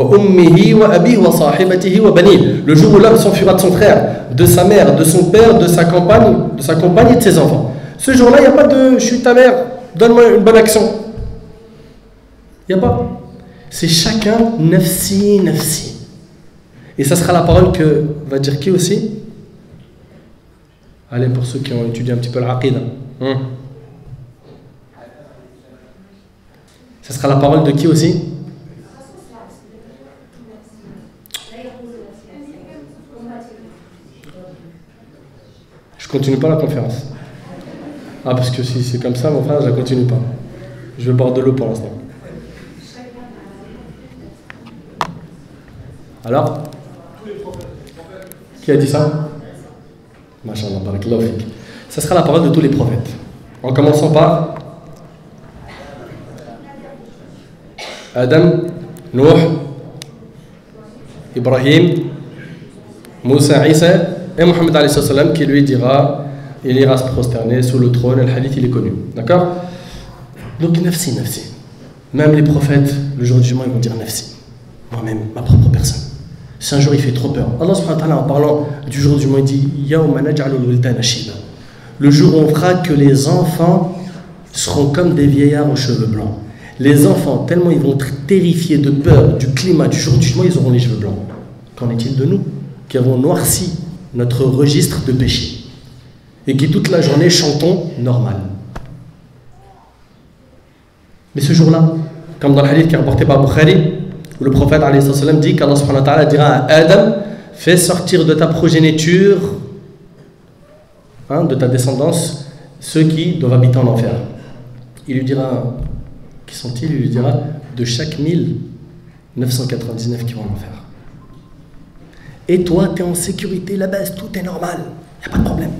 Le jour où l'homme s'enfuira de son frère, de sa mère, de son père, de sa compagne et de ses enfants. Ce jour-là, il n'y a pas de je suis ta mère, donne-moi une bonne action. Il n'y a pas. C'est chacun nafsi, nafsi. Et ça sera la parole que va dire qui aussi? Allez, pour ceux qui ont étudié un petit peu l'aqida. Ça sera la parole de qui aussi? Je continue pas la conférence. Ah, parce que si c'est comme ça, mon frère, je la continue pas. Je vais boire de l'eau pour l'instant. Alors? Qui a dit ça? Masha'Allah, barakallahu fik. Ça sera la parole de tous les prophètes. En commençant par Adam, Nuh, Ibrahim, Moussa, Isa et Mohammed alayhi salam qui lui dira, il ira se prosterner sous le trône. Le hadith il est connu, d'accord? Donc nafsi, nafsi. Même les prophètes le jour du jugement ils vont dire nafsi, moi-même, ma propre personne. Si un jour il fait trop peur, Allah subhanahu wa ta'ala en parlant du jour du jugement il dit Yawma naj'alul wildana shiba. Le jour où on fera que les enfants seront comme des vieillards aux cheveux blancs. Les enfants, tellement ils vont être terrifiés de peur du climat du jour du jugement, ils auront les cheveux blancs. Qu'en est-il de nous qui avons noirci notre registre de péché et qui toute la journée chantons normal? Mais ce jour-là, comme dans le hadith qui est rapporté par Bukhari, où le prophète alayhi salam dit qu'Allah subhanahu wa ta'ala dira à Adam, fais sortir de ta progéniture, de ta descendance, ceux qui doivent habiter en enfer. Il lui dira, qui sont-ils? Il lui dira, de chaque 1999 qui vont en enfer. Et toi, tu es en sécurité, la base, tout est normal, il n'y a pas de problème.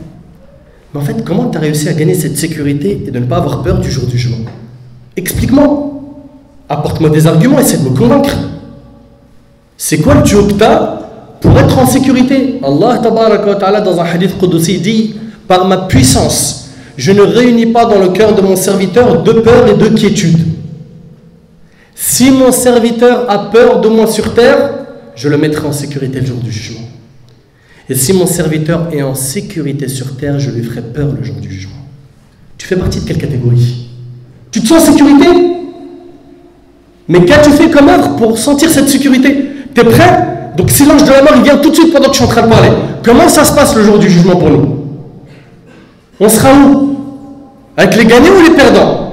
Mais en fait, comment tu as réussi à gagner cette sécurité et de ne pas avoir peur du jour du jugement? Explique-moi. Apporte-moi des arguments, essaie de me convaincre. C'est quoi le tuyau que tu as pour être en sécurité? Allah tabaraka wa ta'ala dans un hadith qudsi dit, par ma puissance, je ne réunis pas dans le cœur de mon serviteur de peur et de quiétude. Si mon serviteur a peur de moi sur terre, je le mettrai en sécurité le jour du jugement. Et si mon serviteur est en sécurité sur terre, je lui ferai peur le jour du jugement. Tu fais partie de quelle catégorie? Tu te sens en sécurité? Mais qu'as-tu fait comme œuvre pour sentir cette sécurité? Tu es prêt? Donc si l'ange de la mort il vient tout de suite pendant que je suis en train de parler, comment ça se passe le jour du jugement pour nous? On sera où? Avec les gagnants ou les perdants?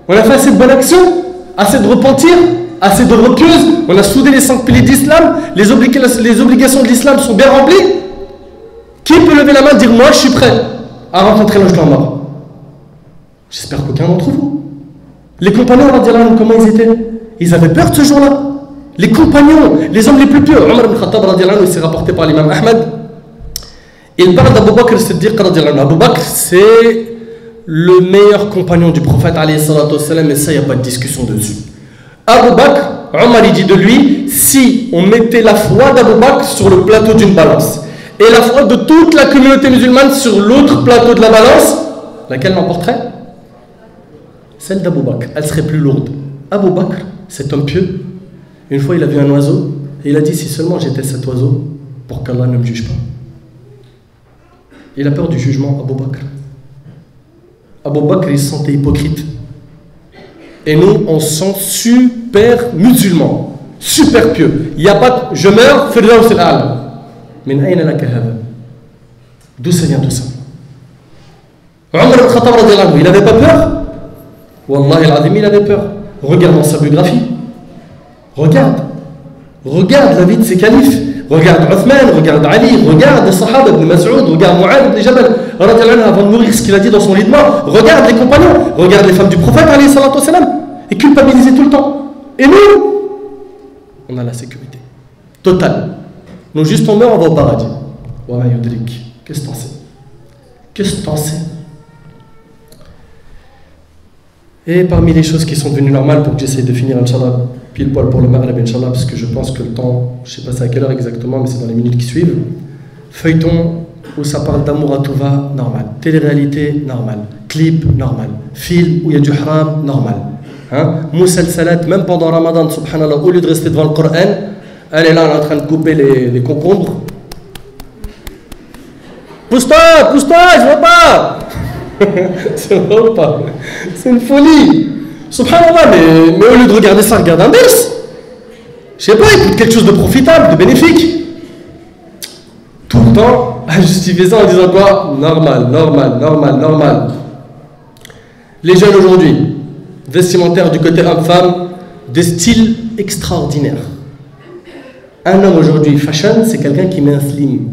On a fait assez de bonnes actions? Assez de repentir? Assez de repieuses? On a soudé les 5 piliers d'islam? Les obligations de l'islam sont bien remplies? Qui peut lever la main et dire moi je suis prêt à rencontrer l'ange de la mort? J'espère qu'aucun d'entre vous. Les compagnons, comment ils étaient? Ils avaient peur de ce jour-là. Les compagnons, les hommes les plus pieux. Omar ibn Khattab, c'est rapporté par l'imam Ahmed. Il parle d'Abu Bakr as-Siddiq. Abu Bakr, c'est le meilleur compagnon du prophète, et ça, il n'y a pas de discussion dessus. Abu Bakr, Omar, il dit de lui, si on mettait la foi d'Abu Bakr sur le plateau d'une balance et la foi de toute la communauté musulmane sur l'autre plateau de la balance, laquelle l'emporterait? Celle d'Abu Bakr, elle serait plus lourde. Abu Bakr, cet homme pieux, une fois il a vu un oiseau et il a dit si seulement j'étais cet oiseau pour qu'Allah ne me juge pas. Il a peur du jugement, Abu Bakr. Abu Bakr il se sentait hypocrite. Et nous on se sent super musulmans, super pieux. Il n'y a pas de je meurs, firdaus al-a'la. Min ayna laka hada? D'où ça vient tout ça? Omar ibn Khattab radiyallahu anhu, il n'avait pas peur? Wallahi al-azim, il avait peur. Regarde dans sa biographie. Regarde la vie de ces califes. Regarde Uthman, regarde Ali, regarde les Sahaba, Ibn Mas'ud, regarde Mu'adh ibn Jabal, avant de mourir, ce qu'il a dit dans son lit de mort. Regarde les compagnons, regarde les femmes du prophète, et culpabiliser tout le temps. Et nous, on a la sécurité totale. Nous, juste on meurt, on va au paradis. Qu'est-ce que t'en sais? Qu'est-ce que t'en sais? Et parmi les choses qui sont devenues normales, pour que j'essaye de finir, Inch'Allah, pile poil pour le Maghreb, Inch'Allah, parce que je pense que le temps, je ne sais pas c'est à quelle heure exactement, mais c'est dans les minutes qui suivent. Feuilleton où ça parle d'amour à tout va, normal. Télé-réalité, normal. Clip, normal. Film où il y a du haram, normal. Hein? Moussalsalat, même pendant Ramadan, subhanallah, au lieu de rester devant le Coran, elle est là, elle est en train de couper les concombres. Pousse-toi, je vois pas. C'est vrai ou pas? C'est une folie. Subhanallah, mais au lieu de regarder ça, regarde un ders. Je sais pas, écoute quelque chose de profitable, de bénéfique. Tout le temps à justifier ça en disant quoi? Normal. Les jeunes aujourd'hui, vestimentaires du côté homme-femme, des styles extraordinaires. Un homme aujourd'hui, fashion, c'est quelqu'un qui met un slim.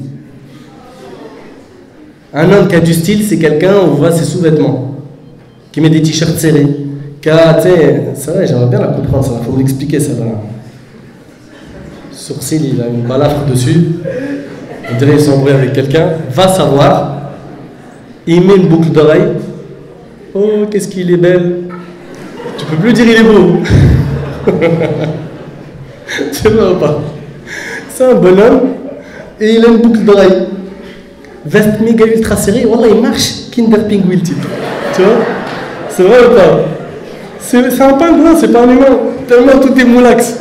Un homme qui a du style, c'est quelqu'un, on voit ses sous-vêtements, qui met des t-shirts serrés. C'est vrai, j'aimerais bien la comprendre, ça, il faut m'expliquer ça. Sourcil, il a une balafre dessus. On dirait qu'il s'embrouille avec quelqu'un. Va savoir. Il met une boucle d'oreille. Oh, qu'est-ce qu'il est belle. Tu peux plus dire il est beau. Tu vois pas. C'est un bonhomme et il a une boucle d'oreille. Veste méga ultra serrée. Wallah, il marche. Kinder Pinguin type. Tu vois. C'est vrai ou pas? C'est un pingouin, c'est pas un humain. Tellement tout est moulax.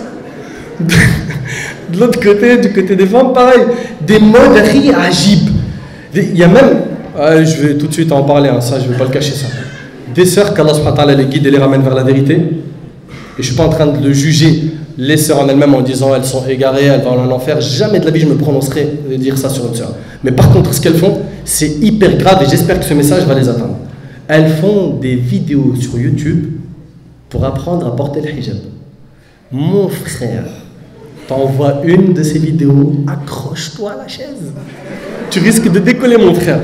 De l'autre côté, du côté des femmes, pareil. Des modes agib. Il y a même, je vais tout de suite en parler, hein, ça je ne vais pas le cacher ça. Des sœurs qu'Allah subhanahu wa ta'ala les guide et les ramène vers la vérité. Et je ne suis pas en train de juger les sœurs en elles-mêmes en disant elles sont égarées, elles vont en enfer. Jamais de la vie je me prononcerai de dire ça sur une sœur. Mais par contre, ce qu'elles font, c'est hyper grave et j'espère que ce message va les atteindre. Elles font des vidéos sur YouTube pour apprendre à porter le hijab. Mon frère, t'envoies une de ces vidéos, accroche-toi à la chaise. Tu risques de décoller, mon frère.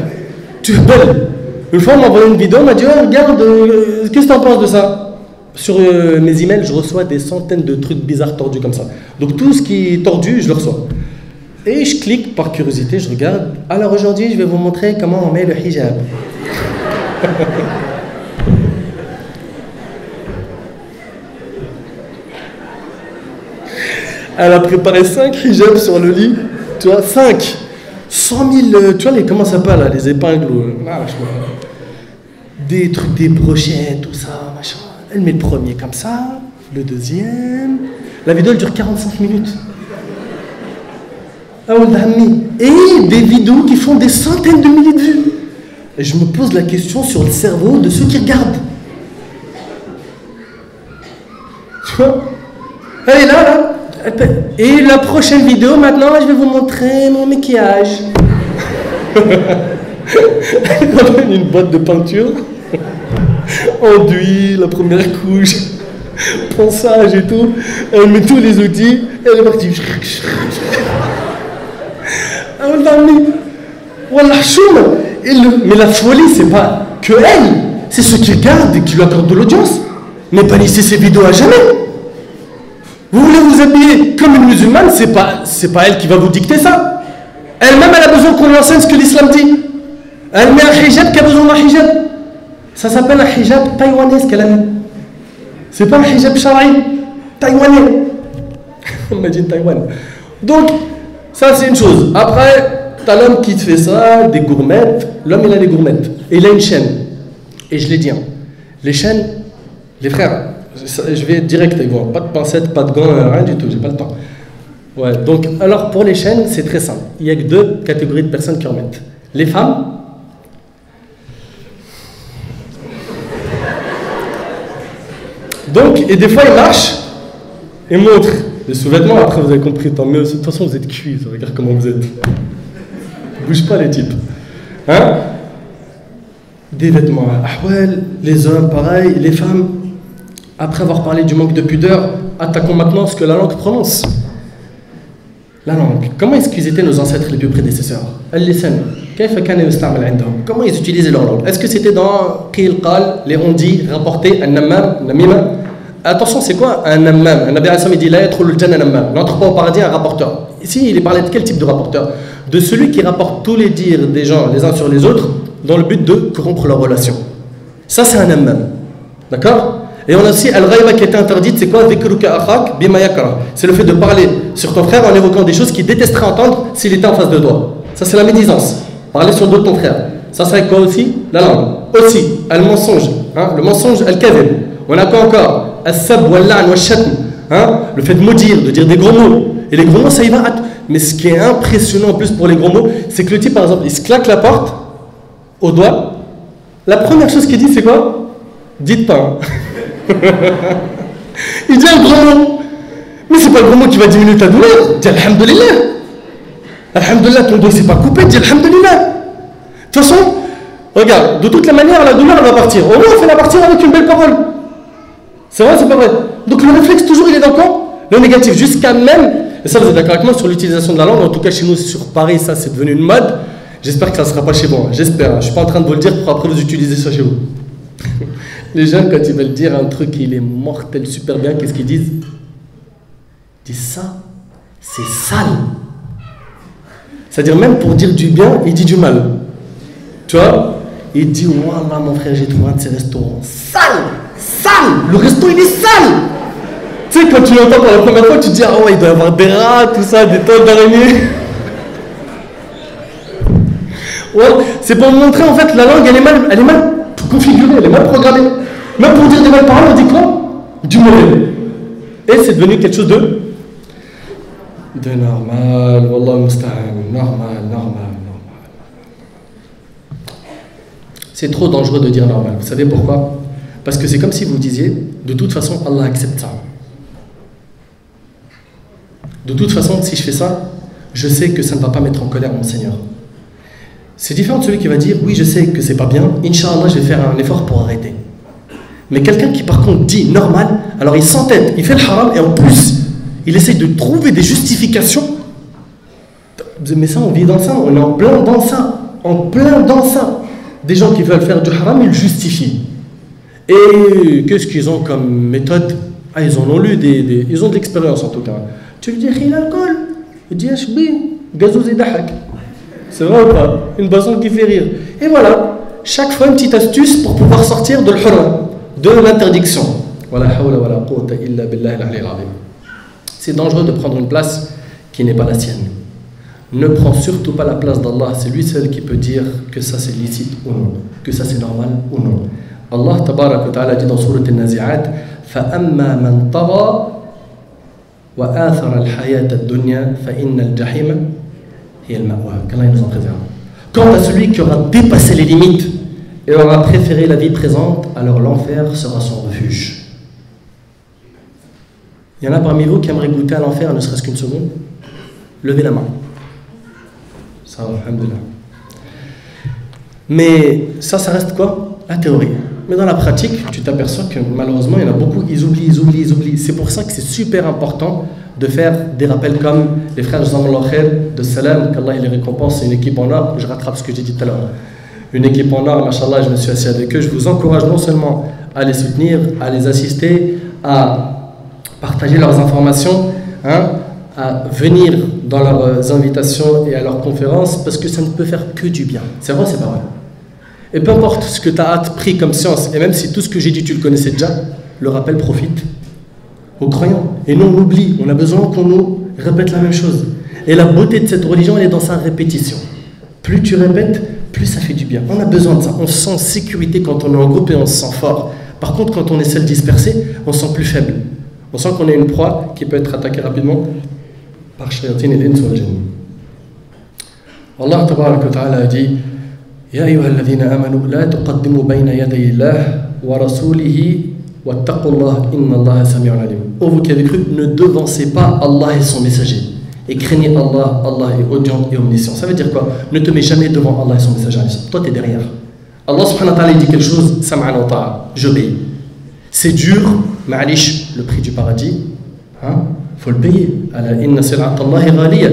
Tu es belle. Une fois, on m'a envoyé une vidéo, on m'a dit oh, regarde, qu'est-ce que t'en penses de ça? Sur mes emails, je reçois des centaines de trucs bizarres tordus comme ça. Donc tout ce qui est tordu, je le reçois. Et je clique par curiosité, je regarde. Alors aujourd'hui, je vais vous montrer comment on met le hijab. Elle a préparé 5 hijabs sur le lit, tu vois, 5, 100 000, tu vois, comment ça s'appelle là, les épingles, des trucs, des brochettes, tout ça, machin. Elle met le premier comme ça, le deuxième. La vidéo elle dure 45 minutes. Et des vidéos qui font des centaines de milliers de vues. Et je me pose la question sur le cerveau de ceux qui regardent. Tu vois? Elle est là. Et la prochaine vidéo, maintenant, je vais vous montrer mon maquillage. Elle ramène une boîte de peinture, enduit, la première couche, ponçage et tout. Elle met tous les outils, elle est partie. Wallah, choum. Mais la folie, c'est pas que elle, c'est ceux qui regardent et qui lui accordent de l'audience. Mais bannissez ces vidéos à jamais. Vous voulez vous habiller comme une musulmane, c'est pas elle qui va vous dicter ça. Elle-même, elle a besoin qu'on lui enseigne ce que l'islam dit. Elle met un hijab qui a besoin d'un hijab. Ça s'appelle un hijab taïwanais, ce qu'elle a mis. C'est pas un hijab sharaï, taïwanais. On m'a dit Taïwan. Donc, ça c'est une chose. Après, t'as l'homme qui te fait ça, des gourmettes. L'homme, il a des gourmettes. Et il a une chaîne. Et je l'ai dit, hein. Les chaînes, les frères, je vais être direct avec vous, pas de pincettes, pas de gants, rien du tout, j'ai pas le temps. Ouais, donc, alors pour les chaînes, c'est très simple. Il n'y a que 2 catégories de personnes qui en mettent. Les femmes, donc, et des fois ils marchent et montrent les sous-vêtements, après vous avez compris, tant mieux, de toute façon vous êtes cuits, regarde comment vous êtes. Bouge pas les types. Hein? Des vêtements à ahwal, les hommes pareil, les femmes. Après avoir parlé du manque de pudeur, attaquons maintenant ce que la langue prononce. La langue. Comment est-ce qu'ils étaient nos ancêtres les plus prédécesseurs? Comment ils utilisaient leur langue? Est-ce que c'était dans Qil Qal, les on-dit, rapportés, un nammam, namima? Attention, c'est quoi un nammam? Un Nabi Hassan, il dit là, être le djana nammam. N'entre pas au paradis, un rapporteur. Ici, il est parlé de quel type de rapporteur? De celui qui rapporte tous les dires des gens les uns sur les autres dans le but de corrompre leur relation. Ça, c'est un nammam. D'accord? Et on a aussi al-ghayba qui était interdite, c'est quoi? Dhikruka akhak bima yakra. C'est le fait de parler sur ton frère en évoquant des choses qu'il détesterait entendre s'il était en face de toi. Ça, c'est la médisance. Parler sur d'autres ton frère. Ça, c'est quoi aussi? La langue. Aussi, al-mensonge. Hein? Le mensonge, al-kadhib. On a quoi encore? Al-sab wal-la'n wal-shatm. Hein? Le fait de maudire, de dire des gros mots. Et les gros mots, ça y va. Mais ce qui est impressionnant en plus pour les gros mots, c'est que le type, par exemple, il se claque la porte au doigt. La première chose qu'il dit, c'est quoi? Dites pas. Hein. Il dit un gros mot. Mais c'est pas le gros mot qui va diminuer ta douleur. Dis alhamdulillah. Alhamdulillah, ton doigt s'est pas coupé. Dis alhamdulillah. De toute façon, regarde, de toutes les manières, la douleur elle va partir. Au moins, on fait la partir avec une belle parole. C'est vrai, c'est pas vrai. Donc le réflexe, toujours, il est dans quoi? Le négatif. Jusqu'à même, et ça, vous êtes d'accord avec moi sur l'utilisation de la langue. En tout cas, chez nous, sur Paris, ça, c'est devenu une mode. J'espère que ça ne sera pas chez vous. J'espère. Je ne suis pas en train de vous le dire pour après vous utiliser ça chez vous. Les gens, quand ils veulent dire un truc, il est mortel, super bien, qu'est-ce qu'ils disent? Ils disent ça, c'est sale. C'est-à-dire, même pour dire du bien, il dit du mal. Tu vois? Il dit, wallah, mon frère, j'ai trouvé un de ces restaurants. Sale! Sale! Le resto, il est sale! Tu sais, quand tu l'entends pour la première fois, tu te dis, ah ouais, il doit y avoir des rats, tout ça, des tonnes d'araignées. Ouais, c'est pour montrer en fait la langue elle est mal configurée, elle est mal programmée. Même pour dire des belles paroles, on dit quoi? Du mauvais. Et c'est devenu quelque chose de normal. Wallah musta'an. Normal. C'est trop dangereux de dire normal. Vous savez pourquoi? Parce que c'est comme si vous disiez, de toute façon, Allah accepte ça. De toute façon, si je fais ça, je sais que ça ne va pas mettre en colère mon Seigneur. C'est différent de celui qui va dire, oui, je sais que c'est pas bien, Inch'Allah, je vais faire un effort pour arrêter. Mais quelqu'un qui, par contre, dit normal, alors il s'entête, il fait le haram, et en plus, il essaye de trouver des justifications. Mais ça, on vit dans ça, on est en plein dans ça. Des gens qui veulent faire du haram, ils le justifient. Et qu'est-ce qu'ils ont comme méthode? Ah, ils en ont lu, ils ont de l'expérience en tout cas. Tu lui dis, il a l'alcool. Il dit, gazouz et dahak. C'est vrai ou pas? Une boisson qui fait rire. Et voilà, chaque fois une petite astuce pour pouvoir sortir de l'huram, de l'interdiction. C'est dangereux de prendre une place qui n'est pas la sienne. Ne prends surtout pas la place d'Allah. C'est lui seul qui peut dire que ça c'est licite ou non, que ça c'est normal ou non. Allah tabarak wa ta'ala dit dans Sourate An-Nazi'at, فَأَمَّا مَنْ طَغَى وَآثَرَ الْحَيَاةَ الدُّنْيَا فَإِنَّ الْجَحِيمَ هِيَ الْمَأْوَى. Qu'Allah nous en préserve. Quant à celui qui aura dépassé les limites et aura préféré la vie présente, alors l'enfer sera son refuge. Il y en a parmi vous qui aimeraient goûter à l'enfer, ne serait-ce qu'une seconde? Levez la main. Ça va, alhamdoulilah. Mais ça reste quoi? La théorie. Mais dans la pratique, tu t'aperçois que malheureusement, il y en a beaucoup, ils oublient. C'est pour ça que c'est super important de faire des rappels comme les frères de Salam, qu'Allah les récompense, c'est une équipe en or. Je rattrape ce que j'ai dit tout à l'heure. Une équipe en or, machallah, je me suis assis avec eux. Je vous encourage non seulement à les soutenir, à les assister, à partager leurs informations, à venir dans leurs invitations et à leurs conférences, parce que ça ne peut faire que du bien. C'est vrai, c'est pas vrai. Et peu importe ce que tu as appris comme science, et même si tout ce que j'ai dit tu le connaissais déjà, le rappel profite aux croyants. Et nous on oublie, on a besoin qu'on nous répète la même chose. Et la beauté de cette religion, elle est dans sa répétition. Plus tu répètes, plus ça fait du bien. On a besoin de ça. On se sent en sécurité quand on est en groupe et on se sent fort. Par contre, quand on est seul dispersé, on se sent plus faible. On sent qu'on est une proie qui peut être attaquée rapidement par shayatin et l'ins wal jinn. Allah tabarak wa ta'ala a dit Ya ayyuha alladhina amanu la tuqaddimu bayna yaday Allah wa rasulihi wattaqullah inna Allah sami'un alim. Ô vous qui avez cru, ne devancez pas Allah et son messager. Et craignez Allah, Allah est audient et omniscient. Ça veut dire quoi? Ne te mets jamais devant Allah et son messager. Toi, tu es derrière. Allah subhanahu wa ta'ala dit quelque chose, sam'an wa ta'a, j'obéis. C'est dur, ma'alish, le prix du paradis, faut le payer. Inna sil'atallahi ghaliya.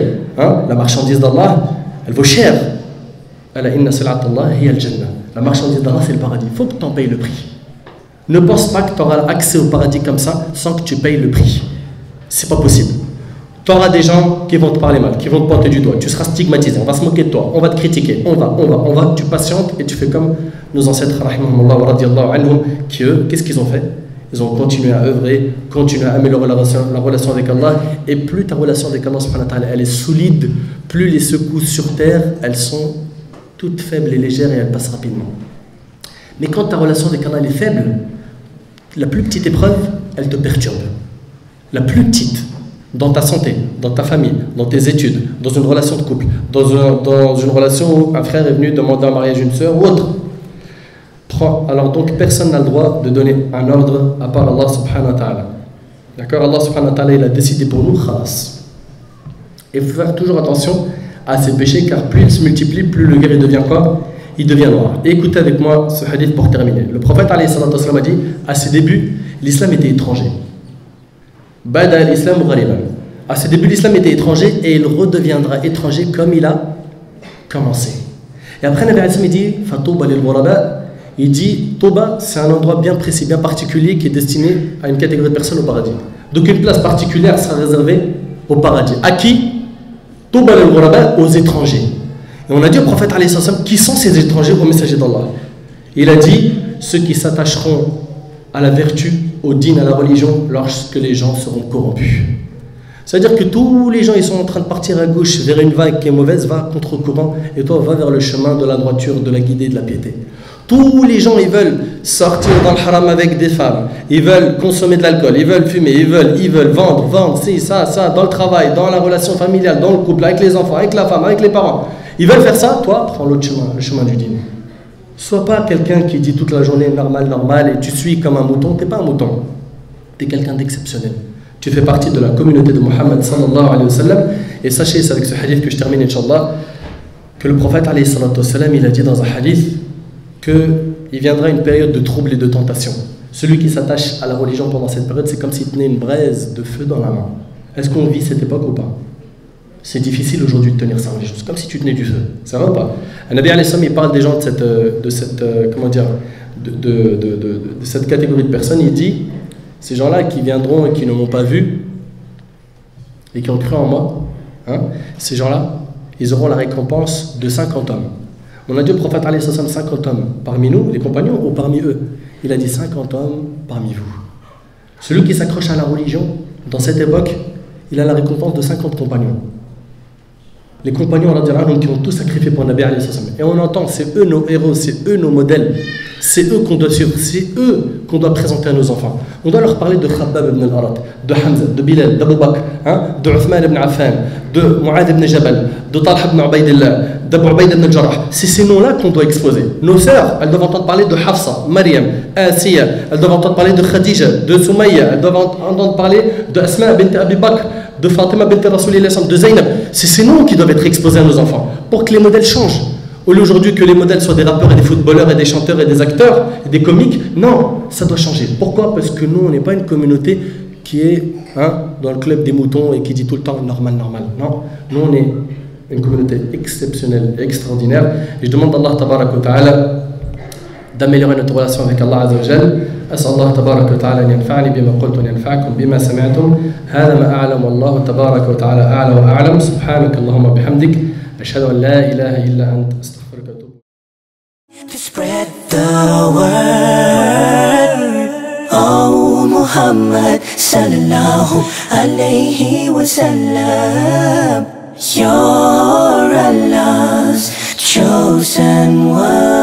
La marchandise d'Allah, elle vaut cher. Inna sil'atallahi hiya al-jannah. La marchandise d'Allah, c'est le paradis. Il faut que tu en payes le prix. Ne pense pas que tu auras accès au paradis comme ça sans que tu payes le prix. C'est pas possible. Tu auras des gens qui vont te parler mal, qui vont te pointer du doigt. Tu seras stigmatisé, on va se moquer de toi, on va te critiquer, on va. Tu patientes et tu fais comme nos ancêtres, rahimahumullah wa radiyallahu anhum, qui eux, qu'est-ce qu'ils ont fait? Ils ont continué à œuvrer, continué à améliorer la relation avec Allah. Et plus ta relation avec Allah subhanahu wa ta'ala, elle est solide, plus les secousses sur terre, elles sont toutes faibles et légères et elles passent rapidement. Mais quand ta relation avec Allah elle est faible, la plus petite épreuve, elle te perturbe. La plus petite, dans ta santé, dans ta famille, dans tes études, dans une relation de couple, dans une relation où un frère est venu demander en mariage une sœur ou autre. Alors donc personne n'a le droit de donner un ordre à part Allah subhanahu wa ta'ala. D'accord? Allah subhanahu wa ta'ala il a décidé pour nous khalas. Et il faut faire toujours attention à ces péchés car plus ils se multiplient, plus le guerrier devient quoi? Il devient noir. Et écoutez avec moi ce hadith pour terminer. Le prophète alayhi salatu wassalam a dit à ses débuts, l'islam était étranger. Bada al-islam ghariban. À ses débuts, l'islam était étranger et il redeviendra étranger comme il a commencé. Et après, Nabi al-Islam dit Fatouba lil-ghuraba. Il dit Touba, c'est un endroit bien précis, bien particulier qui est destiné à une catégorie de personnes au paradis. Donc une place particulière sera réservée au paradis. À qui? Touba lil-ghuraba, aux étrangers. Et on a dit au prophète alayhi salam, qui sont ces étrangers au messager d'Allah? Il a dit ceux qui s'attacheront à la vertu, au dîn, à la religion, lorsque les gens seront corrompus. C'est-à-dire que tous les gens ils sont en train de partir à gauche vers une vague qui est mauvaise, va contre courant, et toi va vers le chemin de la droiture, de la guidée, de la piété. Tous les gens ils veulent sortir dans le haram avec des femmes, ils veulent consommer de l'alcool, ils veulent fumer, ils veulent vendre, si, ça, dans le travail, dans la relation familiale, dans le couple, avec les enfants, avec la femme, avec les parents. Ils veulent faire ça, toi prends l'autre chemin, le chemin du dîn. Sois pas quelqu'un qui dit toute la journée normal et tu suis comme un mouton, t'es pas un mouton, t'es quelqu'un d'exceptionnel. Tu fais partie de la communauté de Muhammad sallallahu alayhi wa sallam. Et sachez, c'est avec ce hadith que je termine, Inch'Allah, que le prophète alayhi salatu wa sallam, il a dit dans un hadith qu'il viendra une période de trouble et de tentation. Celui qui s'attache à la religion pendant cette période, c'est comme s'il tenait une braise de feu dans la main. Est-ce qu'on vit cette époque ou pas? C'est difficile aujourd'hui de tenir sa religion. C'est comme si tu tenais du feu. Ça va ou pas? Nabi alayhi salam, il parle des gens de cette catégorie de personnes. Il dit ces gens-là qui viendront et qui ne m'ont pas vu et qui ont cru en moi, hein, ces gens-là, ils auront la récompense de 50 hommes. On a dit au prophète alayhi salam 50 hommes parmi nous, les compagnons, ou parmi eux. Il a dit 50 hommes parmi vous. Celui qui s'accroche à la religion, dans cette époque, il a la récompense de 50 compagnons. Les compagnons qui ont tout sacrifié pour Nabi alayhi salam. Et on entend, c'est eux nos héros, c'est eux nos modèles. C'est eux qu'on doit suivre, c'est eux qu'on doit présenter à nos enfants. On doit leur parler de Khabbab ibn al-Arat, de Hamza, de Bilal, d'Abu Bakr, de Uthman ibn Affan, de Mu'adh ibn Jabal, de Talha ibn Ubaydillah, d'Abu Ubayd ibn al-Jarrah. C'est ces noms-là qu'on doit exposer. Nos sœurs, elles doivent entendre parler de Hafsa, Maryam, Asiya, elles doivent entendre parler de Khadija, de Soumaïa, elles doivent entendre parler de Asma bint Abi Bakr, de Fatima bint Rasulillah, de Zaynab. C'est ces noms qui doivent être exposés à nos enfants pour que les modèles changent. Au lieu aujourd'hui que les modèles soient des rappeurs et des footballeurs et des chanteurs et des acteurs et des comiques, non, ça doit changer. Pourquoi? Parce que nous, on n'est pas une communauté qui est dans le club des moutons et qui dit tout le temps normal. Non, nous, on est une communauté exceptionnelle et extraordinaire. Et je demande à Allah tabaraka wa ta'ala d'améliorer notre relation avec Allah Azza wa Jal. أسأل الله تبارك وتعالى أن ينفعني بما قلت وأن ينفعكم بما سمعتم. هذا ما أعلم والله تبارك وتعالى أعلى وأعلم. سبحانك اللهم وبحمدك أشهد أن لا إله إلا أنت أستغفرك وأتوب إليك. To spread the word, oh Muhammad sallallahu alayhi wa sallam, you're Allah's chosen one.